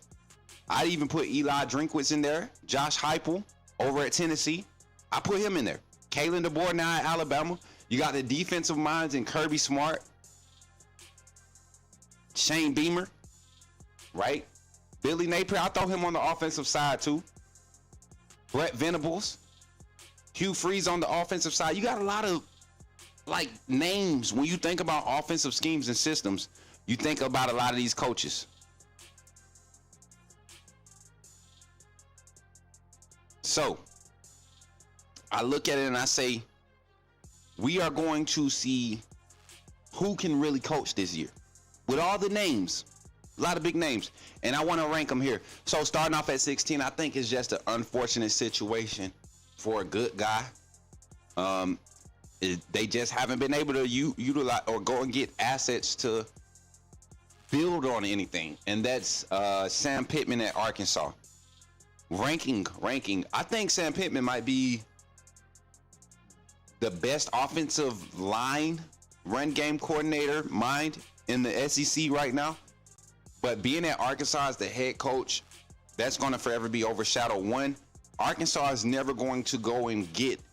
I'd even put Eli Drinkwitz in there. Josh Heupel over at Tennessee. I put him in there. Kalen DeBoer now at Alabama. You got the defensive minds in Kirby Smart, Shane Beamer, right? Billy Napier, I throw him on the offensive side too. Brett Venables, Hugh Freeze on the offensive side. You got a lot of like names when you think about offensive schemes and systems. You think about a lot of these coaches. So I look at it and I say, we are going to see who can really coach this year with all the names, a lot of big names, and I want to rank them here. So starting off at 16, I think it's just an unfortunate situation for a good guy. They just haven't been able to utilize or go and get assets to build on anything, and that's Sam Pittman at Arkansas. Ranking. I think Sam Pittman might be the best offensive line run game coordinator mind in the SEC right now. But being at Arkansas as the head coach, that's going to forever be overshadowed. One, Arkansas is never going to go and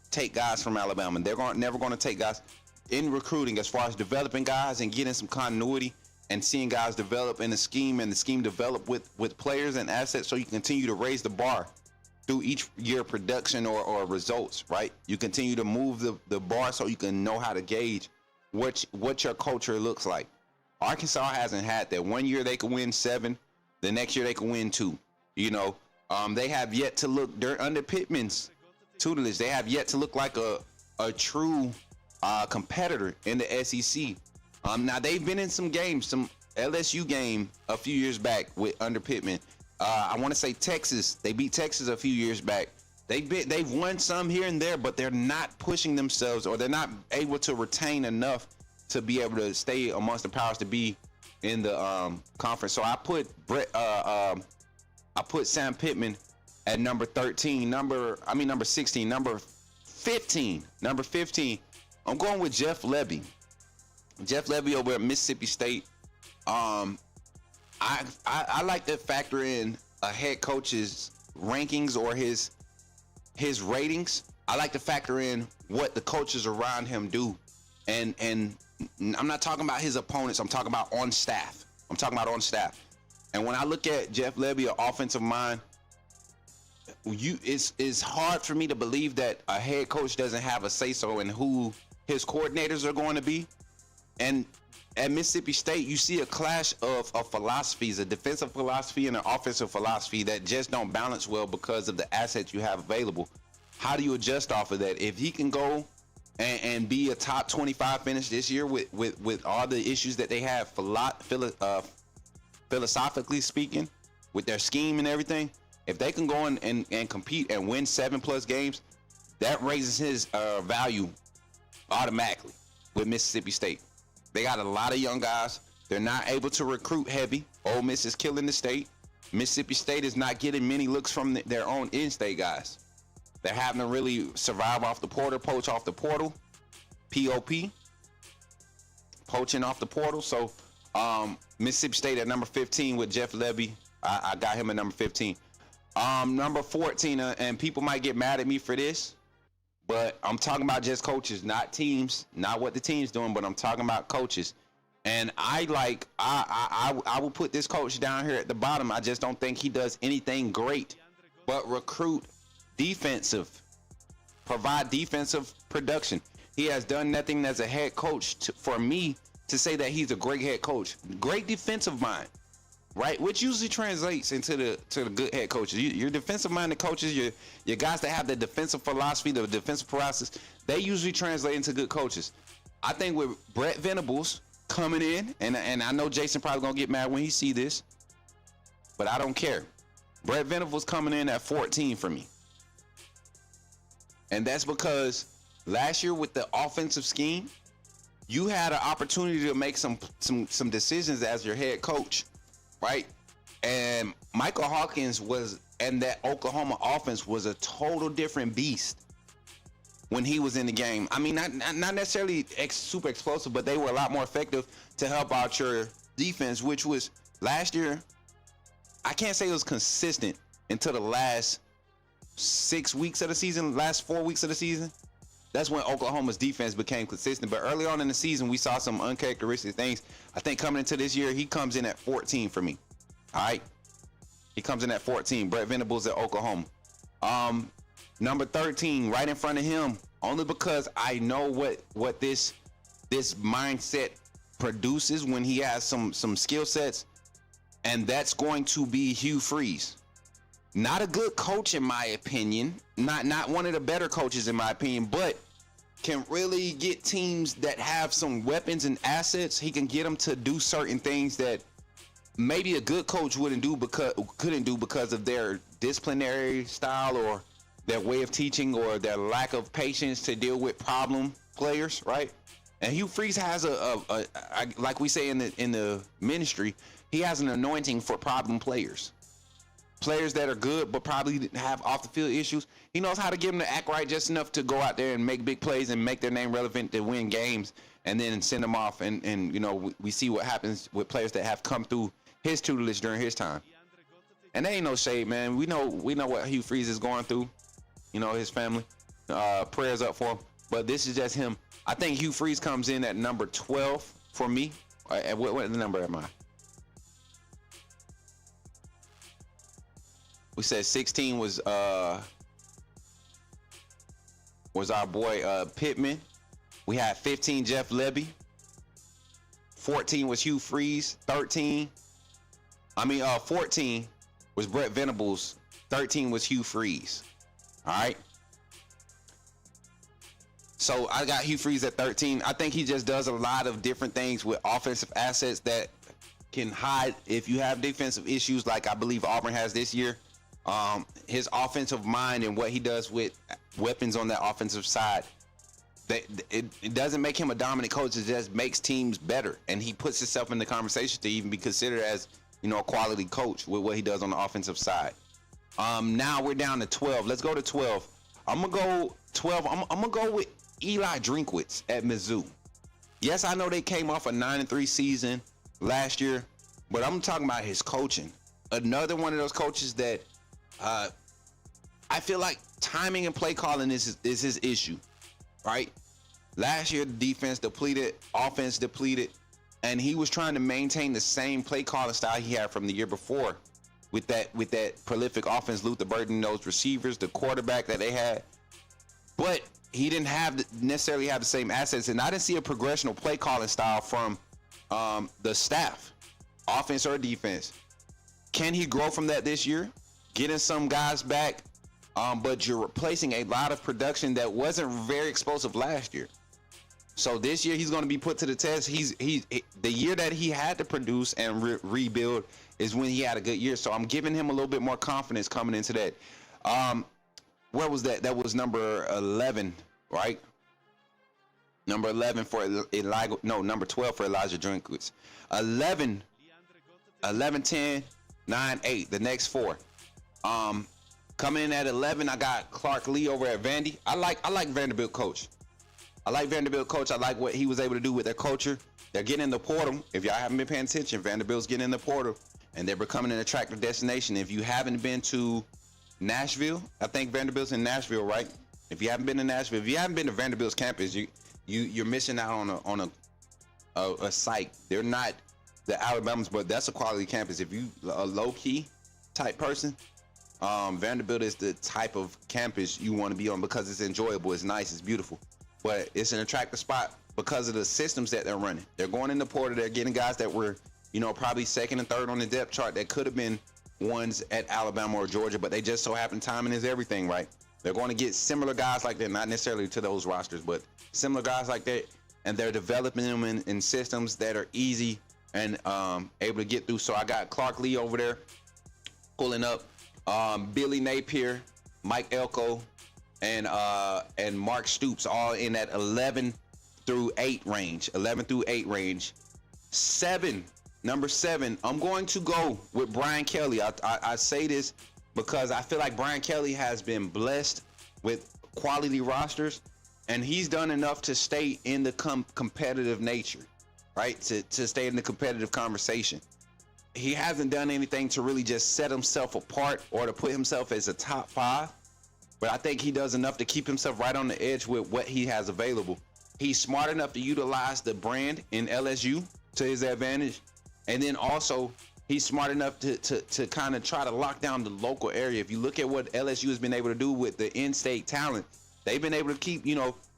take guys from Alabama. They're never going to take guys in recruiting as far as developing guys and getting some continuity and seeing guys develop in the scheme and the scheme develop with players and assets, so you continue to raise the bar through each year production or results, right? You continue to move the bar so you can know how to gauge what your culture looks like. Arkansas hasn't had that. One year they could win 7, the next year they could win 2. You know, they have yet to look, they're under Pittman's tutelage, they have yet to look like a true competitor in the SEC. Now they've been in some games, some LSU game a few years back with under Pittman. I want to say Texas. They beat Texas a few years back. They've won some here and there, but they're not pushing themselves, or they're not able to retain enough to be able to stay amongst the powers to be in the conference. So I put Sam Pittman at number 13. Number 16. Number 15. I'm going with Jeff Lebby. Jeff Lebby over at Mississippi State. I like to factor in a head coach's rankings or his ratings. I like to factor in what the coaches around him do, and I'm not talking about his opponents. I'm talking about on staff. And when I look at Jeff Lebby, an offensive mind, it's hard for me to believe that a head coach doesn't have a say-so in who his coordinators are going to be. And at Mississippi State, you see a clash of philosophies, a defensive philosophy and an offensive philosophy that just don't balance well because of the assets you have available. How do you adjust off of that? If he can go and be a top 25 finish this year with all the issues that they have philosophically speaking, with their scheme and everything, if they can go and compete and win 7+ games, that raises his value automatically with Mississippi State. They got a lot of young guys. They're not able to recruit heavy. Ole Miss is killing the state. Mississippi State is not getting many looks from their own in-state guys. They're having to really survive off the portal, poach off the portal, POP, poaching off the portal. So Mississippi State at number 15 with Jeff Lebby. I got him at number 15. Number 14, and people might get mad at me for this, but I'm talking about just coaches, not teams, not what the team's doing, but I'm talking about coaches. And I will put this coach down here at the bottom. I just don't think he does anything great but recruit provide defensive production. He has done nothing as a head coach for me to say that he's a great head coach. Great defensive mind, right? Which usually translates into the good head coaches. Your defensive-minded coaches, your guys that have the defensive philosophy, the defensive paralysis, they usually translate into good coaches. I think with Brett Venables coming in, and I know Jason probably gonna get mad when he see this, but I don't care. Brett Venables coming in at 14 for me. And that's because last year with the offensive scheme, you had an opportunity to make some decisions as your head coach, right? And Michael Hawkins and that Oklahoma offense was a total different beast when he was in the game. I mean, not necessarily super explosive, but they were a lot more effective to help out your defense, which was last year. I can't say it was consistent until the last 6 weeks of the season, last 4 weeks of the season. That's when Oklahoma's defense became consistent. But early on in the season, we saw some uncharacteristic things. I think coming into this year, he comes in at 14 for me. All right. He comes in at 14. Brett Venables at Oklahoma. Number 13, right in front of him, only because I know what this mindset produces when he has some skill sets, and that's going to be Hugh Freeze. Not a good coach in my opinion, not one of the better coaches in my opinion, but can really get teams that have some weapons and assets. He can get them to do certain things that maybe a good coach couldn't do because of their disciplinary style or their way of teaching or their lack of patience to deal with problem players, right? And Hugh Freeze has like we say in the ministry, he has an anointing for problem players that are good but probably have off the field issues. He knows how to get them to act right just enough to go out there and make big plays and make their name relevant to win games, and then send them off. And you know, we see what happens with players that have come through his tutelage during his time. And there ain't no shade, man. We know what Hugh Freeze is going through. You know, his family. Prayers up for him. But this is just him. I think Hugh Freeze comes in at number 12 for me. What number am I? We said 16 was our boy Pittman. We had 15 Jeff Lebby. 14 was Hugh Freeze. 14 was Brett Venables. 13 was Hugh Freeze. All right. So I got Hugh Freeze at 13. I think he just does a lot of different things with offensive assets that can hide if you have defensive issues, like I believe Auburn has this year. His offensive mind and what he does with weapons on that offensive side, it doesn't make him a dominant coach. It just makes teams better, and he puts himself in the conversation to even be considered as, you know, a quality coach with what he does on the offensive side. Now we're down to 12. Let's go to 12. I'm gonna go 12. I'm gonna go with Eli Drinkwitz at Mizzou. Yes, I know they came off a 9-3 season last year, but I'm talking about his coaching. Another one of those coaches that I feel like timing and play calling is his issue, right? Last year, the defense depleted, offense depleted, and he was trying to maintain the same play calling style he had from the year before with that prolific offense, Luther Burden, those receivers, the quarterback that they had. But he didn't necessarily have the same assets, and I didn't see a progression of play calling style from the staff, offense or defense. Can he grow from that this year? Getting some guys back, but you're replacing a lot of production that wasn't very explosive last year. So this year he's going to be put to the test. The year that he had to produce and rebuild is when he had a good year. So I'm giving him a little bit more confidence coming into that. Where was that? That was number 11, right? Number 11 for number 12 for Elijah Drinkwitz. 11, 10, 9, 8. The next four. Coming in at 11, I got Clark Lee over at Vandy. I like Vanderbilt coach. I like what he was able to do with their culture. They're getting in the portal. If y'all haven't been paying attention, Vanderbilt's getting in the portal, and they're becoming an attractive destination. If you haven't been to Nashville, I think Vanderbilt's in Nashville, right? If you haven't been to Nashville, if you haven't been to Vanderbilt's campus, you're missing out on a site. They're not the Alabama's, but that's a quality campus. If you a low key type person, Vanderbilt is the type of campus you want to be on because it's enjoyable, it's nice, it's beautiful, but it's an attractive spot because of the systems that they're running. They're going in the portal. They're getting guys that were, probably second and third on the depth chart that could have been ones at Alabama or Georgia, but they just so happen timing is everything, right? They're going to get similar guys like that, not necessarily to those rosters, but similar guys like that, and they're developing them in systems that are easy and able to get through. So I got Clark Lee over there pulling up. Billy Napier, Mike Elko, and Mark Stoops all in that 11 through 8 range. Number 7, I'm going to go with Brian Kelly. I say this because I feel like Brian Kelly has been blessed with quality rosters, and he's done enough to stay in the competitive nature, right? To stay in the competitive conversation. He hasn't done anything to really just set himself apart or to put himself as a top 5, but I think he does enough to keep himself right on the edge with what he has available. He's smart enough to utilize the brand in LSU to his advantage, and then also he's smart enough to kind of try to lock down the local area. If you look at what LSU has been able to do with the in-state talent, they've been able to keep,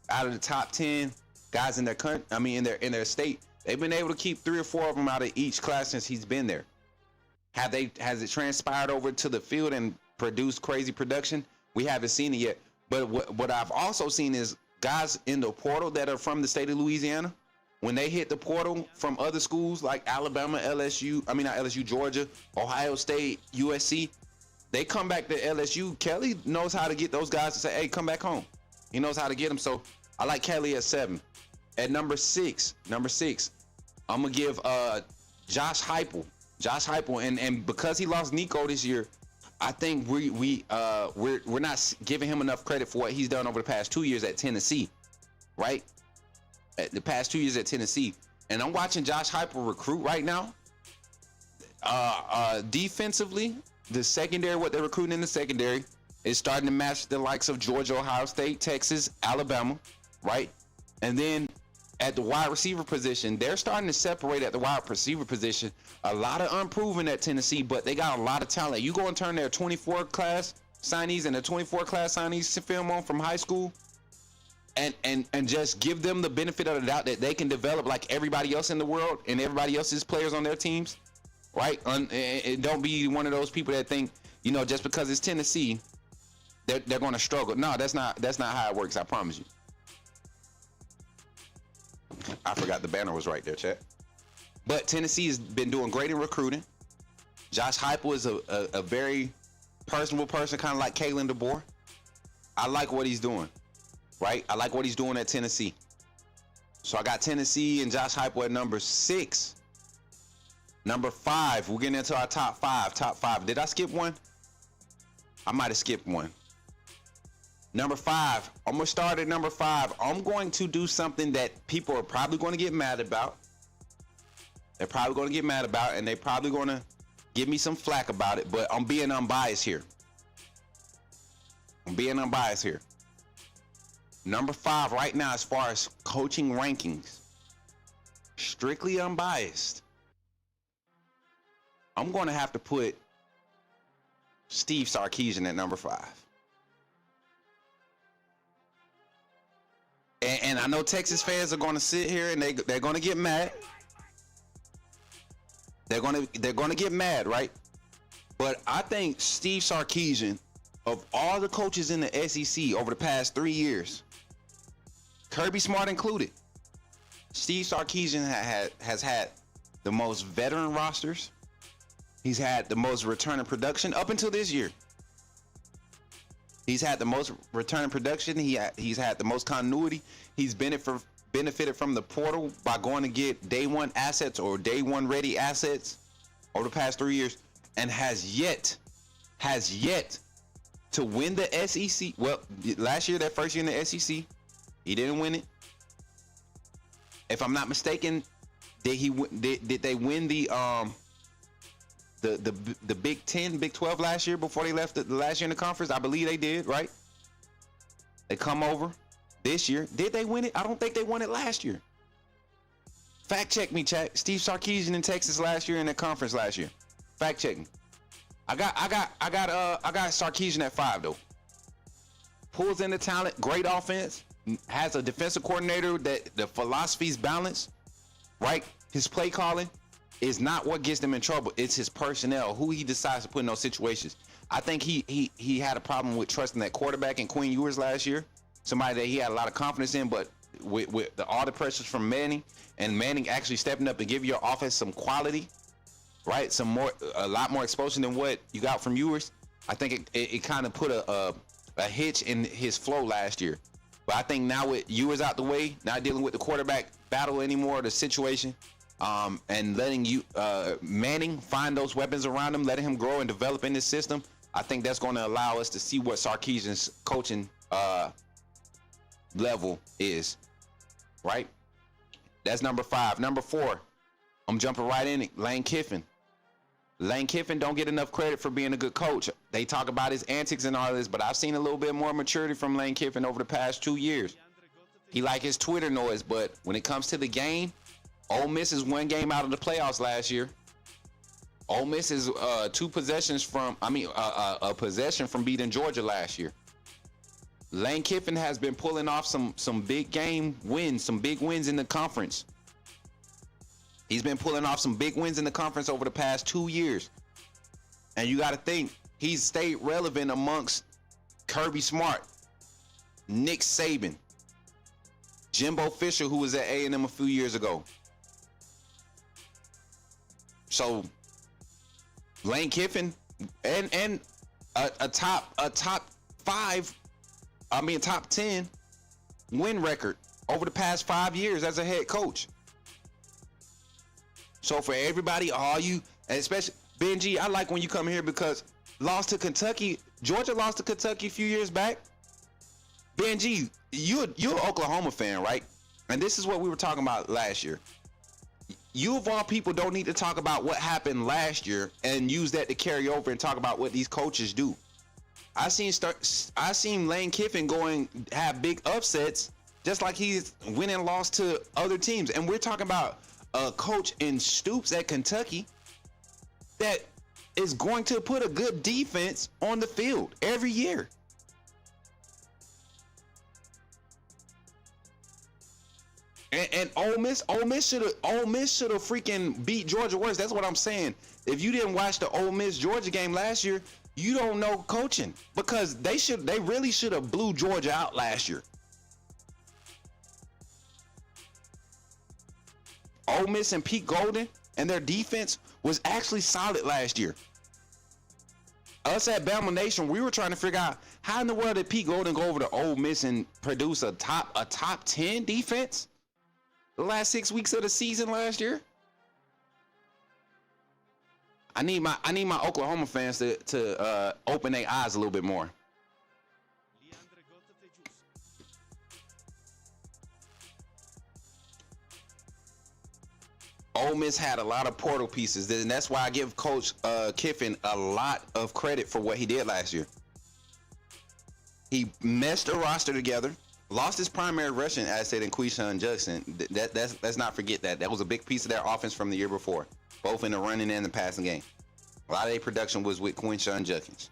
out of the top 10 guys in their country, in their state, they've been able to keep 3 or 4 of them out of each class since he's been there. Has it transpired over to the field and produced crazy production? We haven't seen it yet. But what I've also seen is guys in the portal that are from the state of Louisiana, when they hit the portal from other schools like Alabama, Georgia, Ohio State, USC, they come back to LSU. Kelly knows how to get those guys to say, hey, come back home. He knows how to get them. So I like Kelly at 7. At number six, I'm gonna give Josh Heupel. And because he lost Nico this year, I think we're not giving him enough credit for what he's done over the past 2 years at Tennessee, right? The past 2 years at Tennessee, and I'm watching Josh Heupel recruit right now. Defensively, the secondary, what they're recruiting in the secondary is starting to match the likes of Georgia, Ohio State, Texas, Alabama, right? And then at the wide receiver position, they're starting to separate at the wide receiver position. A lot of unproven at Tennessee, but they got a lot of talent. You go and turn their 24 class signees and the 24 class signees film on from high school, and just give them the benefit of the doubt that they can develop like everybody else in the world and everybody else's players on their teams, right? And don't be one of those people that think, you know, just because it's Tennessee, they're going to struggle. No, that's not how it works. I promise you. I forgot the banner was right there, chat. But Tennessee has been doing great in recruiting. Josh Heupel is a very personable person, kind of like Kalen DeBoer. I like what he's doing, right? I like what he's doing at Tennessee. So I got Tennessee and Josh Heupel at number 6. Number 5, we're getting into our top five. Did I skip one? I might have skipped one. Number 5, I'm going to start at number 5. I'm going to do something that people are probably going to get mad about. They're probably going to get mad about, and they're probably going to give me some flack about it, but I'm being unbiased here. Number 5 right now, as far as coaching rankings, strictly unbiased, I'm going to have to put Steve Sarkisian at number 5. And I know Texas fans are going to sit here and they're going to get mad. They're going to get mad, right? But I think Steve Sarkisian, of all the coaches in the SEC over the past 3 years, Kirby Smart included, Steve Sarkisian has had the most veteran rosters. He's had the most return in production up until this year. He's had the most return in production. He's had the most continuity. He's benefited from the portal by going to get day one assets or day one ready assets over the past 3 years, and has yet to win the SEC. Well, last year, that first year in the SEC, he didn't win it. If I'm not mistaken, did they win the Big 10, Big 12 last year before they left the last year in the conference? I believe they did, right? They come over this year. Did they win it? I don't think they won it last year. Fact check me, chat. Steve Sarkisian in Texas last year in the conference last year. Fact check me. I got Sarkisian at 5 though. Pulls in the talent, great offense, has a defensive coordinator that the philosophy's balanced, right? His play calling is not what gets them in trouble. It's his personnel, who he decides to put in those situations. I think he had a problem with trusting that quarterback in Quinn Ewers last year. Somebody that he had a lot of confidence in, but with all the pressures from Manning, and Manning actually stepping up and give your offense some quality, right? A lot more exposure than what you got from Ewers. I think it kind of put a hitch in his flow last year. But I think now with Ewers out the way, not dealing with the quarterback battle anymore, the situation, and letting Manning find those weapons around him, letting him grow and develop in this system, I think that's going to allow us to see what Sarkisian's coaching level is, right? That's number 5. Number 4, I'm jumping right in it. Lane Kiffin. Lane Kiffin don't get enough credit for being a good coach. They talk about his antics and all this, but I've seen a little bit more maturity from Lane Kiffin over the past 2 years. He like his Twitter noise, but when it comes to the game, Ole Miss is 1 game out of the playoffs last year. Ole Miss is a possession from beating Georgia last year. Lane Kiffin has been pulling off some big game wins, some big wins in the conference. He's been pulling off some big wins in the conference over the past 2 years. And you got to think, he's stayed relevant amongst Kirby Smart, Nick Saban, Jimbo Fisher, who was at A&M a few years ago. So Lane Kiffin and a top 10 win record over the past 5 years as a head coach. So for everybody, all you, and especially Benji, I like when you come here because Georgia lost to Kentucky a few years back. Benji, you're an Oklahoma fan, right? And this is what we were talking about last year. You of all people don't need to talk about what happened last year and use that to carry over and talk about what these coaches do. I seen Lane Kiffin have big upsets, just like he's win and lost to other teams. And we're talking about a coach in Stoops at Kentucky that is going to put a good defense on the field every year. And Ole Miss should have freaking beat Georgia worse. That's what I'm saying. If you didn't watch the Ole Miss Georgia game last year, you don't know coaching, because they really should have blew Georgia out last year. Ole Miss and Pete Golden and their defense was actually solid last year. Us at Bama Nation, we were trying to figure out how in the world did Pete Golden go over to Ole Miss and produce a top 10 defense the last 6 weeks of the season last year. I need my Oklahoma fans to open their eyes a little bit more. Ole Miss had a lot of portal pieces, and that's why I give Coach Kiffin a lot of credit for what he did last year. He meshed the roster together, lost his primary rushing asset in Quinshon Judkins. Let's not forget that. That was a big piece of their offense from the year before, both in the running and the passing game. A lot of their production was with Quinshon Judkins.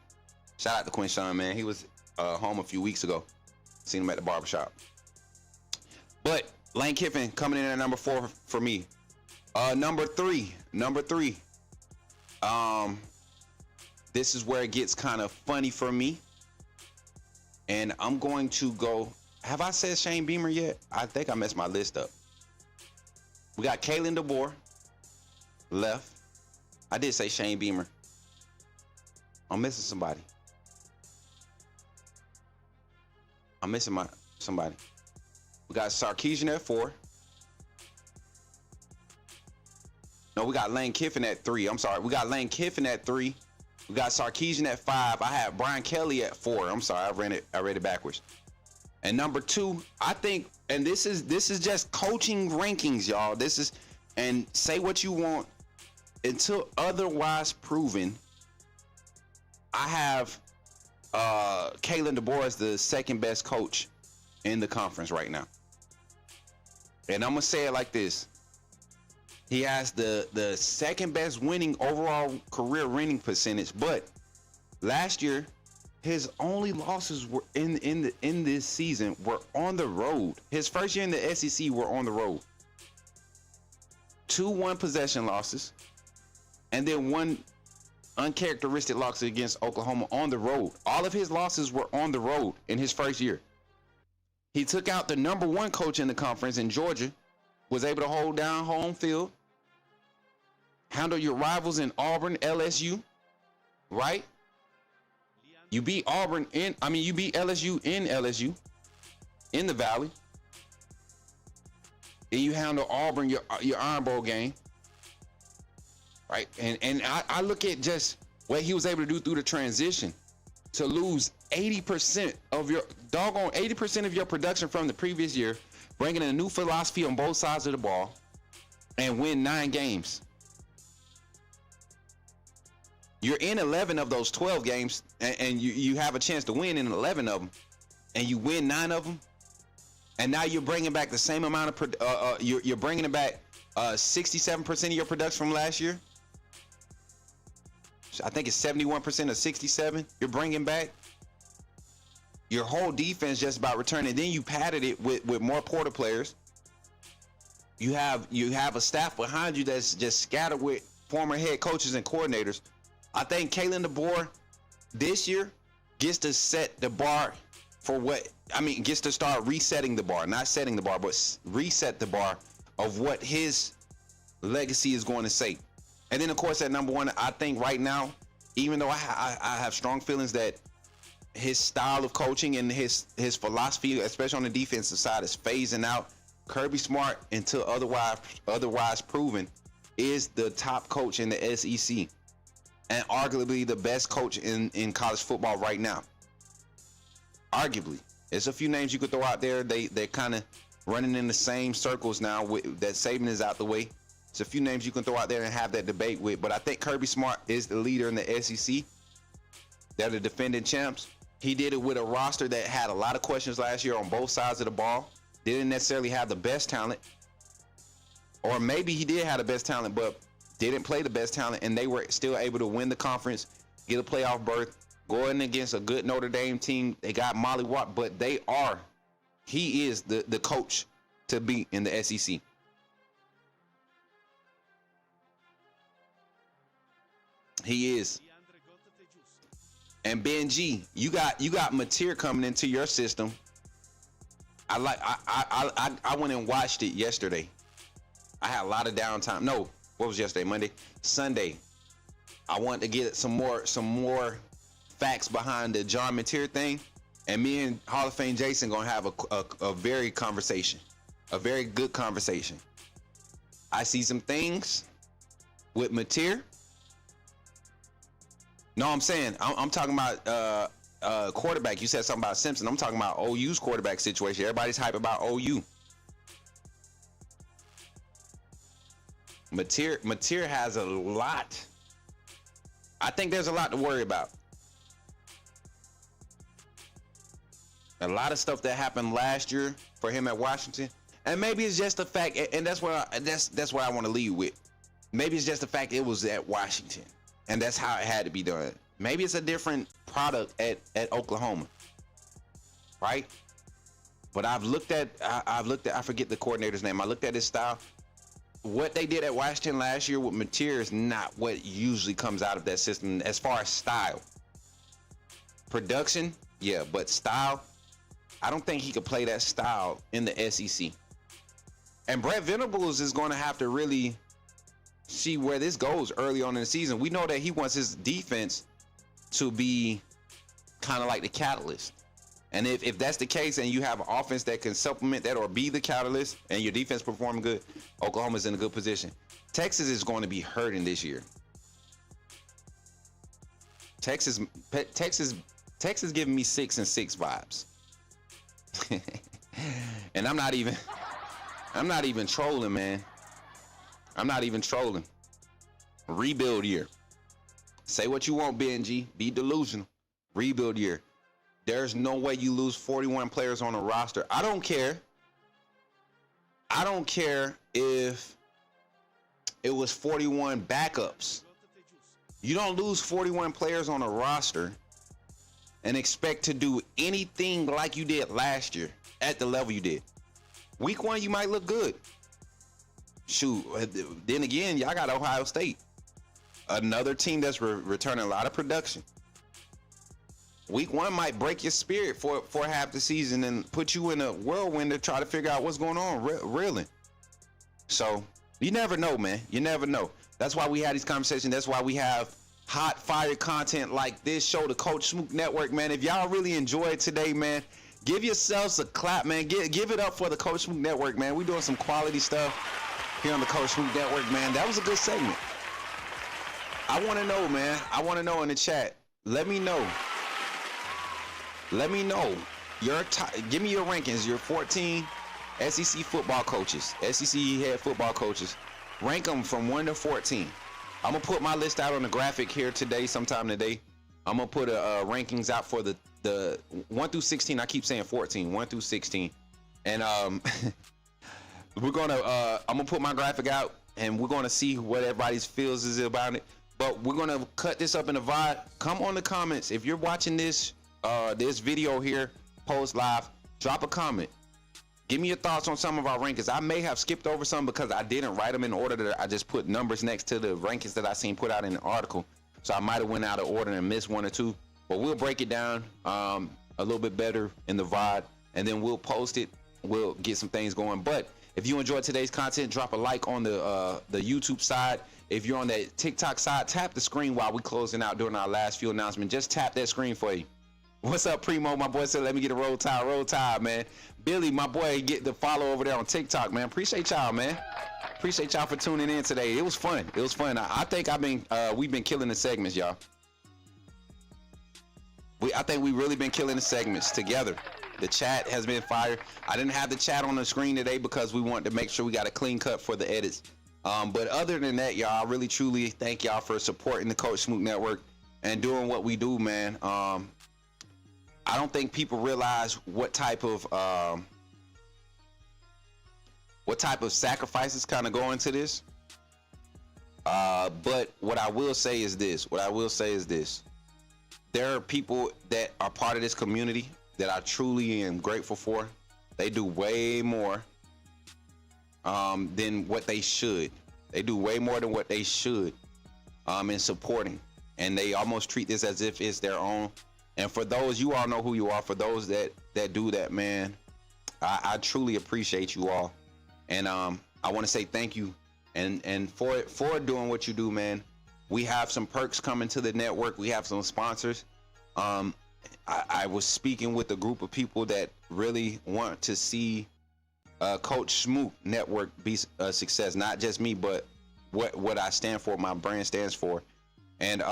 Shout out to Quinshon, man. He was home a few weeks ago. Seen him at the barbershop. But Lane Kiffin coming in at number 4 for me. Number three. This is where it gets kind of funny for me. And I'm going to go. Have I said Shane Beamer yet? I think I messed my list up. We got Kalen DeBoer left. I did say Shane Beamer. I'm missing somebody. I'm missing somebody. We got Sarkisian at 4. No, we got Lane Kiffin at 3. I'm sorry. We got Lane Kiffin at 3. We got Sarkisian at 5. I had Brian Kelly at 4. I'm sorry. I read it backwards. And number 2, I think, and this is just coaching rankings, y'all. This is, and say what you want, until otherwise proven, I have Kalen DeBoer as the second best coach in the conference right now. And I'm gonna say it like this. He has the second best winning overall career winning percentage, but last year his only losses were in this season were on the road. His first year in the SEC were on the road. 2 one-possession losses, and then 1 uncharacteristic loss against Oklahoma on the road. All of his losses were on the road in his first year. He took out the number 1 coach in the conference in Georgia, was able to hold down home field, handle your rivals in Auburn, LSU, right? You beat you beat LSU in LSU, in the Valley. And you handle Auburn, your Iron Bowl game, right? And I look at just what he was able to do through the transition to lose 80% of your doggone 80% of your production from the previous year, bringing in a new philosophy on both sides of the ball, and win 9 games. You're in 11 of those 12 games, and you have a chance to win in 11 of them, and you win 9 of them, and now you're bringing back the same amount of you're bringing it back 67% of your production from last year. I think it's 71% of 67. You're bringing back. Your whole defense just about returning. Then you padded it with more portal players. You have a staff behind you that's just scattered with former head coaches and coordinators. I think Kalen DeBoer this year gets to set the bar for what, I mean, gets to start resetting the bar, not setting the bar, but reset the bar of what his legacy is going to say. And then, of course, at number one, I think right now, even though I have strong feelings that his style of coaching and his philosophy, especially on the defensive side, is phasing out, Kirby Smart, until otherwise proven, is the top coach in the SEC and arguably the best coach in college football right now. Arguably. There's a few names you could throw out there. They're kind of running in the same circles now that Saban is out the way. There's a few names you can throw out there and have that debate with, but I think Kirby Smart is the leader in the SEC. They're the defending champs. He did it with a roster that had a lot of questions last year on both sides of the ball. Didn't necessarily have the best talent, or maybe he did have the best talent, but didn't play the best talent, and they were still able to win the conference, get a playoff berth, going against a good Notre Dame team. They got mollywopped, but he is the coach to beat in the SEC. He is. And Ben G, you got Mateer coming into your system. I went and watched it yesterday. I had a lot of downtime. No, what was yesterday? Monday, Sunday. I wanted to get some more facts behind the John Mateer thing, and me and Hall of Fame Jason gonna have a very good conversation. I see some things with Mateer. No, I'm saying I'm talking about quarterback. You said something about Simpson. I'm talking about OU's quarterback situation. Everybody's hype about OU. Mateer has a lot. I think there's a lot to worry about. A lot of stuff that happened last year for him at Washington, and maybe it's just the fact, and that's what I want to lead with. Maybe it's just the fact it was at Washington, and that's how it had to be done. Maybe it's a different product at Oklahoma, right? But I forget the coordinator's name. I looked at his style. What they did at Washington last year with Mateer is not what usually comes out of that system as far as style. Production, yeah, but style, I don't think he could play that style in the SEC. And Brett Venables is going to have to really see where this goes early on in the season. We know that he wants his defense to be kind of like the catalyst. And if that's the case, and you have an offense that can supplement that or be the catalyst, and your defense performing good, Oklahoma's in a good position. Texas is going to be hurting this year. Texas giving me 6-6 vibes. And I'm not even trolling, man. I'm not even trolling. Rebuild year. Say what you want, Benji. Be delusional. Rebuild year. There's no way you lose 41 players on a roster. I don't care. I don't care if it was 41 backups. You don't lose 41 players on a roster and expect to do anything like you did last year at the level you did. Week 1, you might look good. Shoot, then again, y'all got Ohio State. Another team that's returning a lot of production. Week 1 might break your spirit for half the season and put you in a whirlwind to try to figure out what's going on, really. So, you never know, man. You never know. That's why we have these conversations. That's why we have hot fire content like this show, the Coach Smook Network, man. If y'all really enjoyed today, man, give yourselves a clap, man. Give it up for the Coach Smook Network, man. We're doing some quality stuff here on the Coach Smook Network, man. That was a good segment. I want to know, man. I want to know in the chat. Let me know. Let me know give me your rankings, your 14 SEC football coaches, SEC head football coaches. Rank them from 1 to 14. I'm going to put my list out on the graphic here today, sometime today. I'm going to put rankings out for the 1 through 16. I keep saying 14, 1 through 16. And we're going to, I'm going to put my graphic out, and we're going to see what everybody's feels is about it. But we're going to cut this up in a VOD. Come on the comments. If you're watching this video here, post live, drop a comment. Give me your thoughts on some of our rankings. I may have skipped over some because I didn't write them in order. That I just put numbers next to the rankings that I seen put out in the article. So I might have went out of order and missed 1 or 2. But we'll break it down. a little bit better in the VOD, and then we'll post it. We'll get some things going. But if you enjoyed today's content, drop a like on the YouTube side. If you're on the TikTok side, tap the screen while we're closing out during our last few announcements. Just tap that screen for you. What's up, Primo? My boy said, let me get a roll tide, man. Billy, my boy, get the follow over there on TikTok, man. Appreciate y'all, man. Appreciate y'all for tuning in today. It was fun. It was fun. I think we've been killing the segments, y'all. I think we really been killing the segments together. The chat has been fire. I didn't have the chat on the screen today because we wanted to make sure we got a clean cut for the edits. But other than that, y'all, I really truly thank y'all for supporting the Coach Smook Network and doing what we do, man. I don't think people realize what type of sacrifices kind of go into this. But what I will say is this. There are people that are part of this community that I truly am grateful for. They do way more than what they should. They do way more than what they should in supporting. And they almost treat this as if it's their own. And for those, you all know who you are. For those that do that, man, I truly appreciate you all. And I want to say thank you. And for doing what you do, man. We have some perks coming to the network. We have some sponsors. I was speaking with a group of people that really want to see Coach Smook Network be a success. Not just me, but what I stand for, my brand stands for. And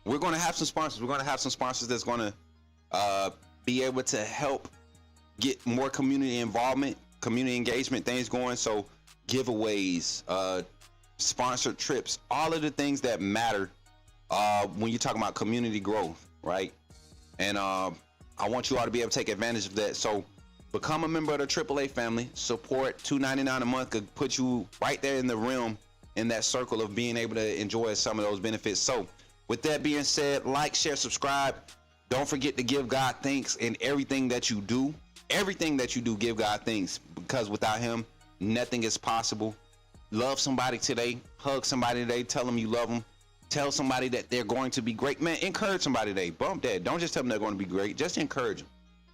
we're going to have some sponsors. We're going to have some sponsors that's going to be able to help get more community involvement, community engagement, things going. So giveaways, sponsored trips, all of the things that matter when you're talking about community growth, right? And I want you all to be able to take advantage of that. So become a member of the AAA family. Support $2.99 a month could put you right there in the realm, in that circle of being able to enjoy some of those benefits. So with that being said, like, share, subscribe. Don't forget to give God thanks in everything that you do. Everything that you do, give God thanks, because without him, nothing is possible. Love somebody today. Hug somebody today. Tell them you love them. Tell somebody that they're going to be great. Man, encourage somebody today. Bump that. Don't just tell them they're going to be great. Just encourage them.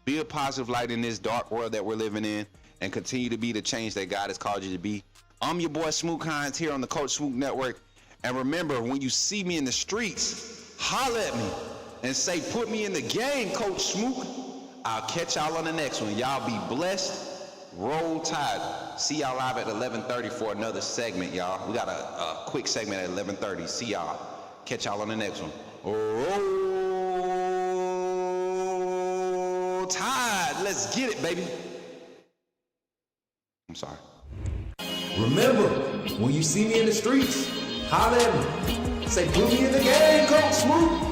Be a positive light in this dark world that we're living in, and continue to be the change that God has called you to be. I'm your boy Smook Hines here on the Coach Smook Network. And remember, when you see me in the streets, holler at me and say, put me in the game, Coach Smook. I'll catch y'all on the next one. Y'all be blessed. Roll Tide. See y'all live at 11:30 for another segment, y'all. We got a quick segment at 11:30. See y'all. Catch y'all on the next one. Roll Tide. Let's get it, baby. I'm sorry. Remember, when you see me in the streets, holler at me. Say, put me in the game, Coach Smook.